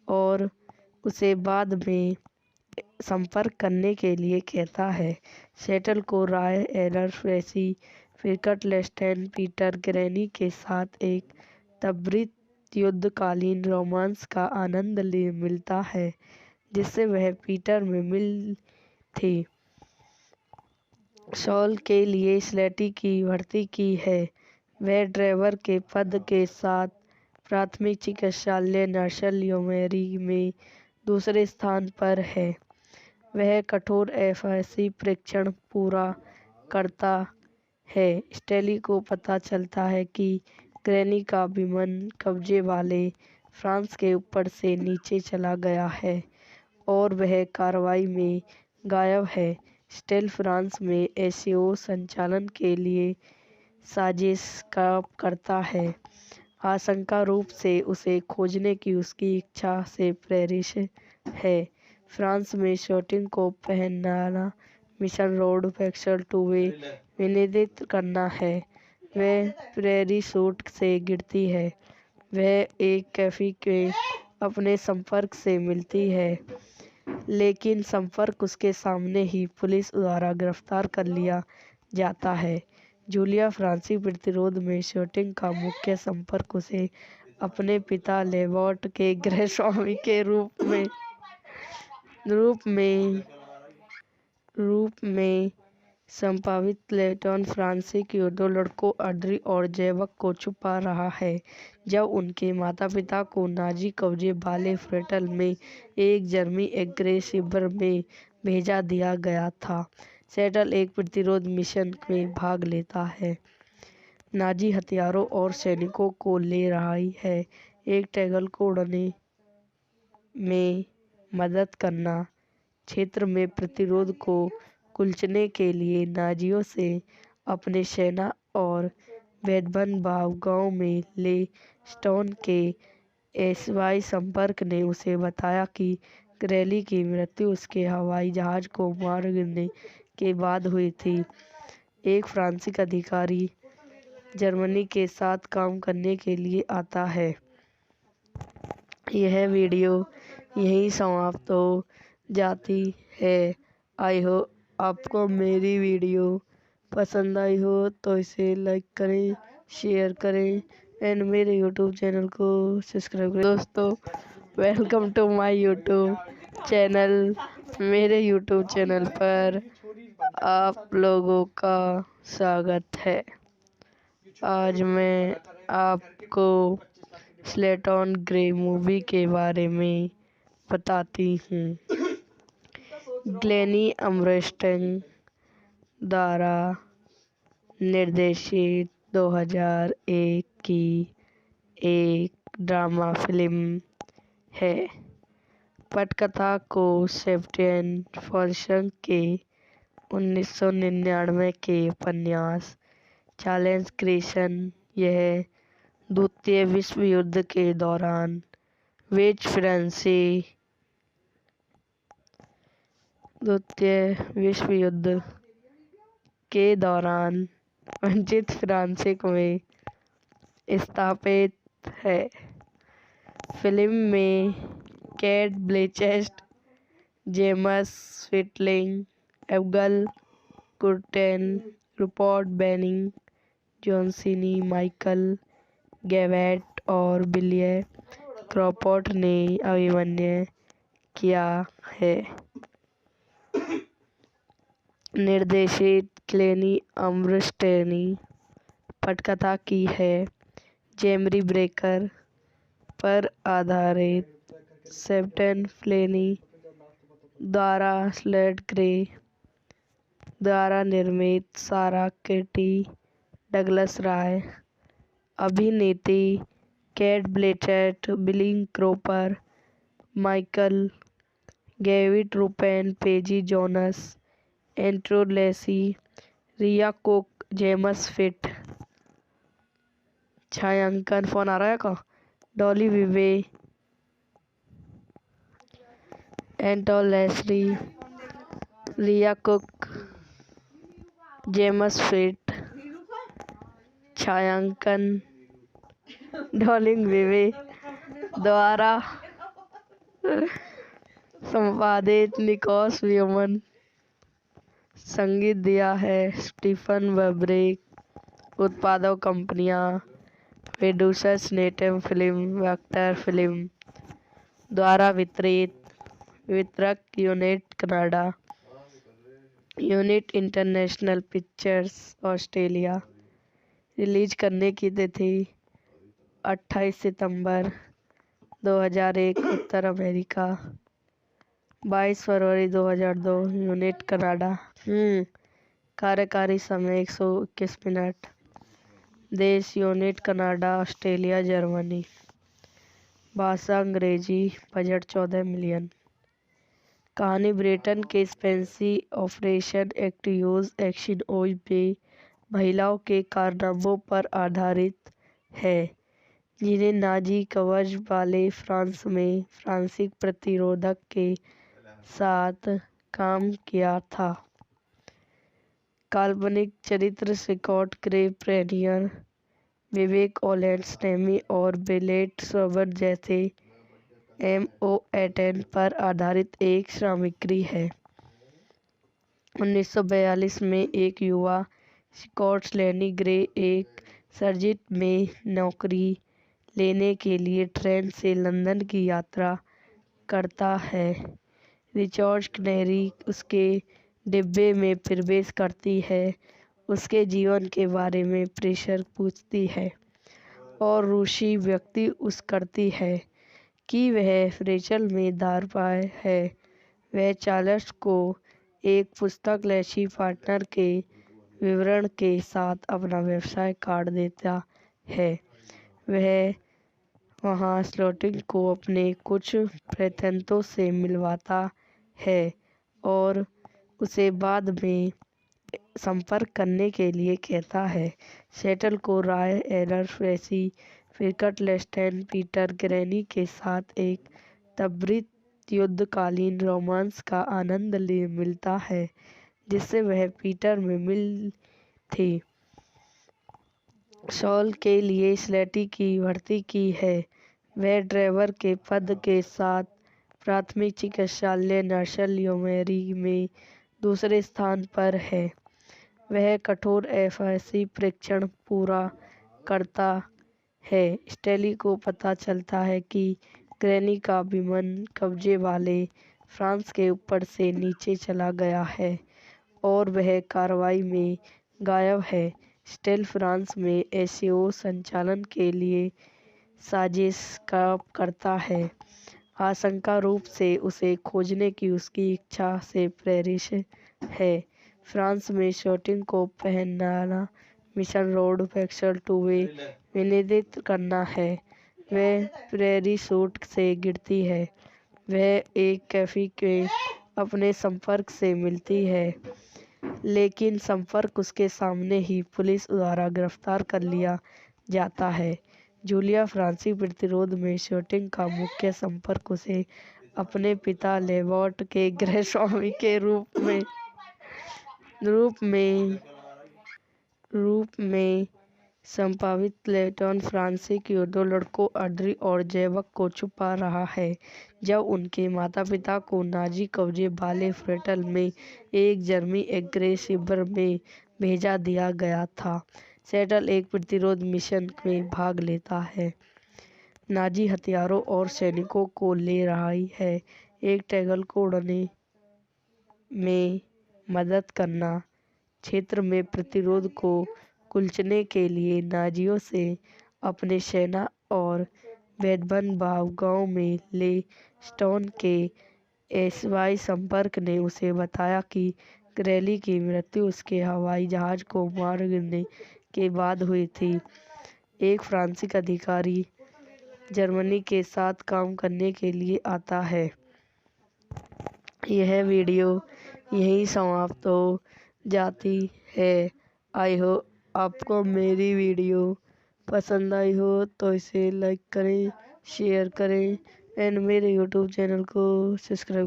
और उसे बाद में संपर्क करने के लिए कहता है। सेटल को राय एलर फ्रेसी फिर कटलेस्टन पीटर ग्रैनी के साथ एक त्वरित युद्धकालीन रोमांस का आनंद मिलता है जिससे वह पीटर में मिल थी। सॉल के लिए स्लेटी की भर्ती की है। वह ड्राइवर के पद के साथ प्राथमिक चिकित्सालय नर्सल योमेरी में दूसरे स्थान पर है। वह कठोर एफएससी परीक्षण पूरा करता है। स्टेली को पता चलता है कि ग्रैनी का विमान कब्जे वाले फ्रांस के ऊपर से नीचे चला गया है और वह कार्रवाई में गायब है। स्टेल फ्रांस में एसओ संचालन के लिए साजिश करता है, आशंका रूप से उसे खोजने की उसकी इच्छा से प्रेरित है। फ्रांस में शूटिंग को पहनाना मिशन रोड फैक्सल टूवे विनिर्दित करना है। वह प्रेरी सूट से गिरती है। वह एक कैफे के अपने संपर्क से मिलती है लेकिन संपर्क उसके सामने ही पुलिस द्वारा गिरफ्तार कर लिया जाता है। जूलिया फ्रांसीसी प्रतिरोध में शूटिंग का मुख्य संपर्क उसे अपने पिता लेबॉट के गृह स्वामी के रूप में संभावित लेटन फ्रांसीसी के दो लड़कों ऑड्री और जैकब को छुपा रहा है जब उनके माता पिता को नाजी कब्जे वाले फ्रेटल में एक जर्मनी एग्रेस शिविर में भेजा दिया गया था। सेटल एक प्रतिरोध मिशन में भाग लेता है, नाजी हथियारों और सैनिकों को ले रही है। एक टैगल को उड़ने में मदद करना, क्षेत्र में प्रतिरोध को कुचलने के लिए नाजियों से अपने सेना और वेदनबाव गांव में ले स्टोन के एसवाई संपर्क ने उसे बताया कि ग्रैली की मृत्यु उसके हवाई जहाज को मार गिरने के बाद हुई थी। एक फ्रांसीसी अधिकारी जर्मनी के साथ काम करने के लिए आता है। यह वीडियो यहीं समाप्त हो जाती है। आई होप आपको मेरी वीडियो पसंद आई हो तो इसे लाइक करें, शेयर करें एंड मेरे यूट्यूब चैनल को सब्सक्राइब करें। दोस्तों, welcome to my YouTube channel. मेरे यूट्यूब चैनल पर आप लोगों का स्वागत है। आज मैं आपको स्लेटन ग्रे मूवी के बारे में बताती हूँ। ग्लेनी अमरस्टेन द्वारा निर्देशित 2001 की एक ड्रामा फिल्म है। पटकथा को सेबेस्टियन फॉल्सन के 1999 के उपन्यास चार्ल्स ग्रेसन। यह द्वितीय विश्व युद्ध के दौरान वंचित फ्रांस में स्थापित है। फिल्म में Cate Blanchett, James Stirling, Abigail Kurten, Rupert Benning, John Seeney, Michael Gavett और बिलिए क्रॉफोर्ड ने अभिनय किया है। निर्देशित ग्लेनी अमरस्टेन पटकथा की है। जेमरी ब्रेकर पर आधारित सेबेस्टियन फ्लेनी द्वारा स्लेट ग्रे द्वारा निर्मित सारा केटी डगलस राय। अभिनेत्री केट ब्लैंचेट, बिली क्रॉफोर्ड, माइकल गैविट, रूपेन पेजी जोनस, एंड्रू लेसी, रिया कुक, जेम्स फिट। छायांकन फोन आ रहा है का डॉली विवे, एंटोन लेस्ली, रिया कुक, जेम्स फेट, छायांकन डॉलिंग वेवे द्वारा संपादित निकोस व्यूमन। संगीत दिया है स्टीफन वैब्रिक। उत्पादक कंपनियां producers native film vector film द्वारा वितरक unit Canada, unit international pictures Australia. Release करने की तिथि 28 सितंबर 2001 उत्तर अमेरिका, 22 फरवरी 2002 यूनिट कनाडा। कार्यकारी समय 121 मिनट। देश यूनिट कनाडा, ऑस्ट्रेलिया, जर्मनी। भाषा अंग्रेजी। Budget 14 million. कहानी ब्रिटेन के स्पेंसी ऑपरेशन एक्टिव्स एक्शन में महिलाओं के कारनामों पर आधारित है, जिन्हें नाजी कवच वाले फ्रांस में फ्रांसीसी प्रतिरोधक के साथ काम किया था। काल्पनिक चरित्र स्कॉट ग्रे प्रेनियर, विवेक ओलेंसनेमी और बेलेट सोबर जैसे MO18 पर आधारित एक सामग्री है। 1942 में एक युवा स्कॉट लेनी ग्रे एक सर्जिट में नौकरी लेने के लिए ट्रेन से लंदन की यात्रा करता है। रिचर्ड कैनेरी उसके डिब्बे में प्रवेश करती है, उसके जीवन के बारे में प्रेशर पूछती है और रूसी व्यक्ति उस करती है कि वह रेचल में दारपाय है। वह चार्ल्स को एक पुस्तक लेसी पार्टनर के विवरण के साथ अपना व्यवसाय कार्ड देता है। वह वहां स्लॉटिंग को अपने कुछ प्रतिद्वंद्वियों से मिलवाता है और उसे बाद में संपर्क करने के लिए कहता है। सेटल को राय एलर फ्रेसी फिरकट लेस्टेन पीटर ग्रैनी के साथ एक त्वरित युद्धकालीन रोमांस का आनंद मिलता है, जिससे वह पीटर में मिल थी। सॉल के लिए स्लेटी की भर्ती की है। वह ड्राइवर के पद के साथ प्राथमिक चिकित्सालय नर्सल योमेरी में दूसरे स्थान पर है। वह कठोर FSC परीक्षण पूरा करता है। स्टेली को पता चलता है कि ग्रैनी का विमान कब्जे वाले फ्रांस के ऊपर से नीचे चला गया है और वह कार्रवाई में गायब है। स्टेल फ्रांस में SAO संचालन के लिए साजिश करता है, आशंका रूप से उसे खोजने की उसकी इच्छा से प्रेरित है। फ्रांस में शूटिंग को पहनाना मिशन रोड पैक्सल 2 वे विनिर्दित करना है। वह पैराशूट से गिरती है। वह एक कैफे के अपने संपर्क से मिलती है, लेकिन संपर्क उसके सामने ही पुलिस द्वारा गिरफ्तार कर लिया जाता है। जूलिया फ्रांसीसी प्रतिरोध में शूटिंग का मुख्य संपर्क उसे अपने पिता लेबॉट के गृह स्वामी के रूप में संभावित लेटन फ्रांसीसी के दो लड़कों ऑड्री और जैकब को छुपा रहा है, जब उनके माता-पिता को नाजी कब्जे वाले फ्रेटल में एक जर्मनी एग्रेस शिविर में भेजा दिया गया था। सेटल एक प्रतिरोध मिशन में भाग लेता है, नाजी हथियारों और सैनिकों को ले रहा है, एक टैगल को उड़ने में मदद करना, क्षेत्र में प्रतिरोध को कुचलने के लिए नाजियों से अपने सेना और वेदनबाव गांव में ले स्टोन के एसवाई संपर्क ने उसे बताया कि ग्रैली की मृत्यु उसके हवाई जहाज को मार गिरने के बाद हुई थी। एक फ्रांसीसी अधिकारी जर्मनी के साथ काम करने के लिए आता है। यह वीडियो यहीं समाप्त हो जाती है। आई होप आपको मेरी वीडियो पसंद आई हो तो इसे लाइक करें, शेयर करें एंड मेरे यूट्यूब चैनल को सब्सक्राइब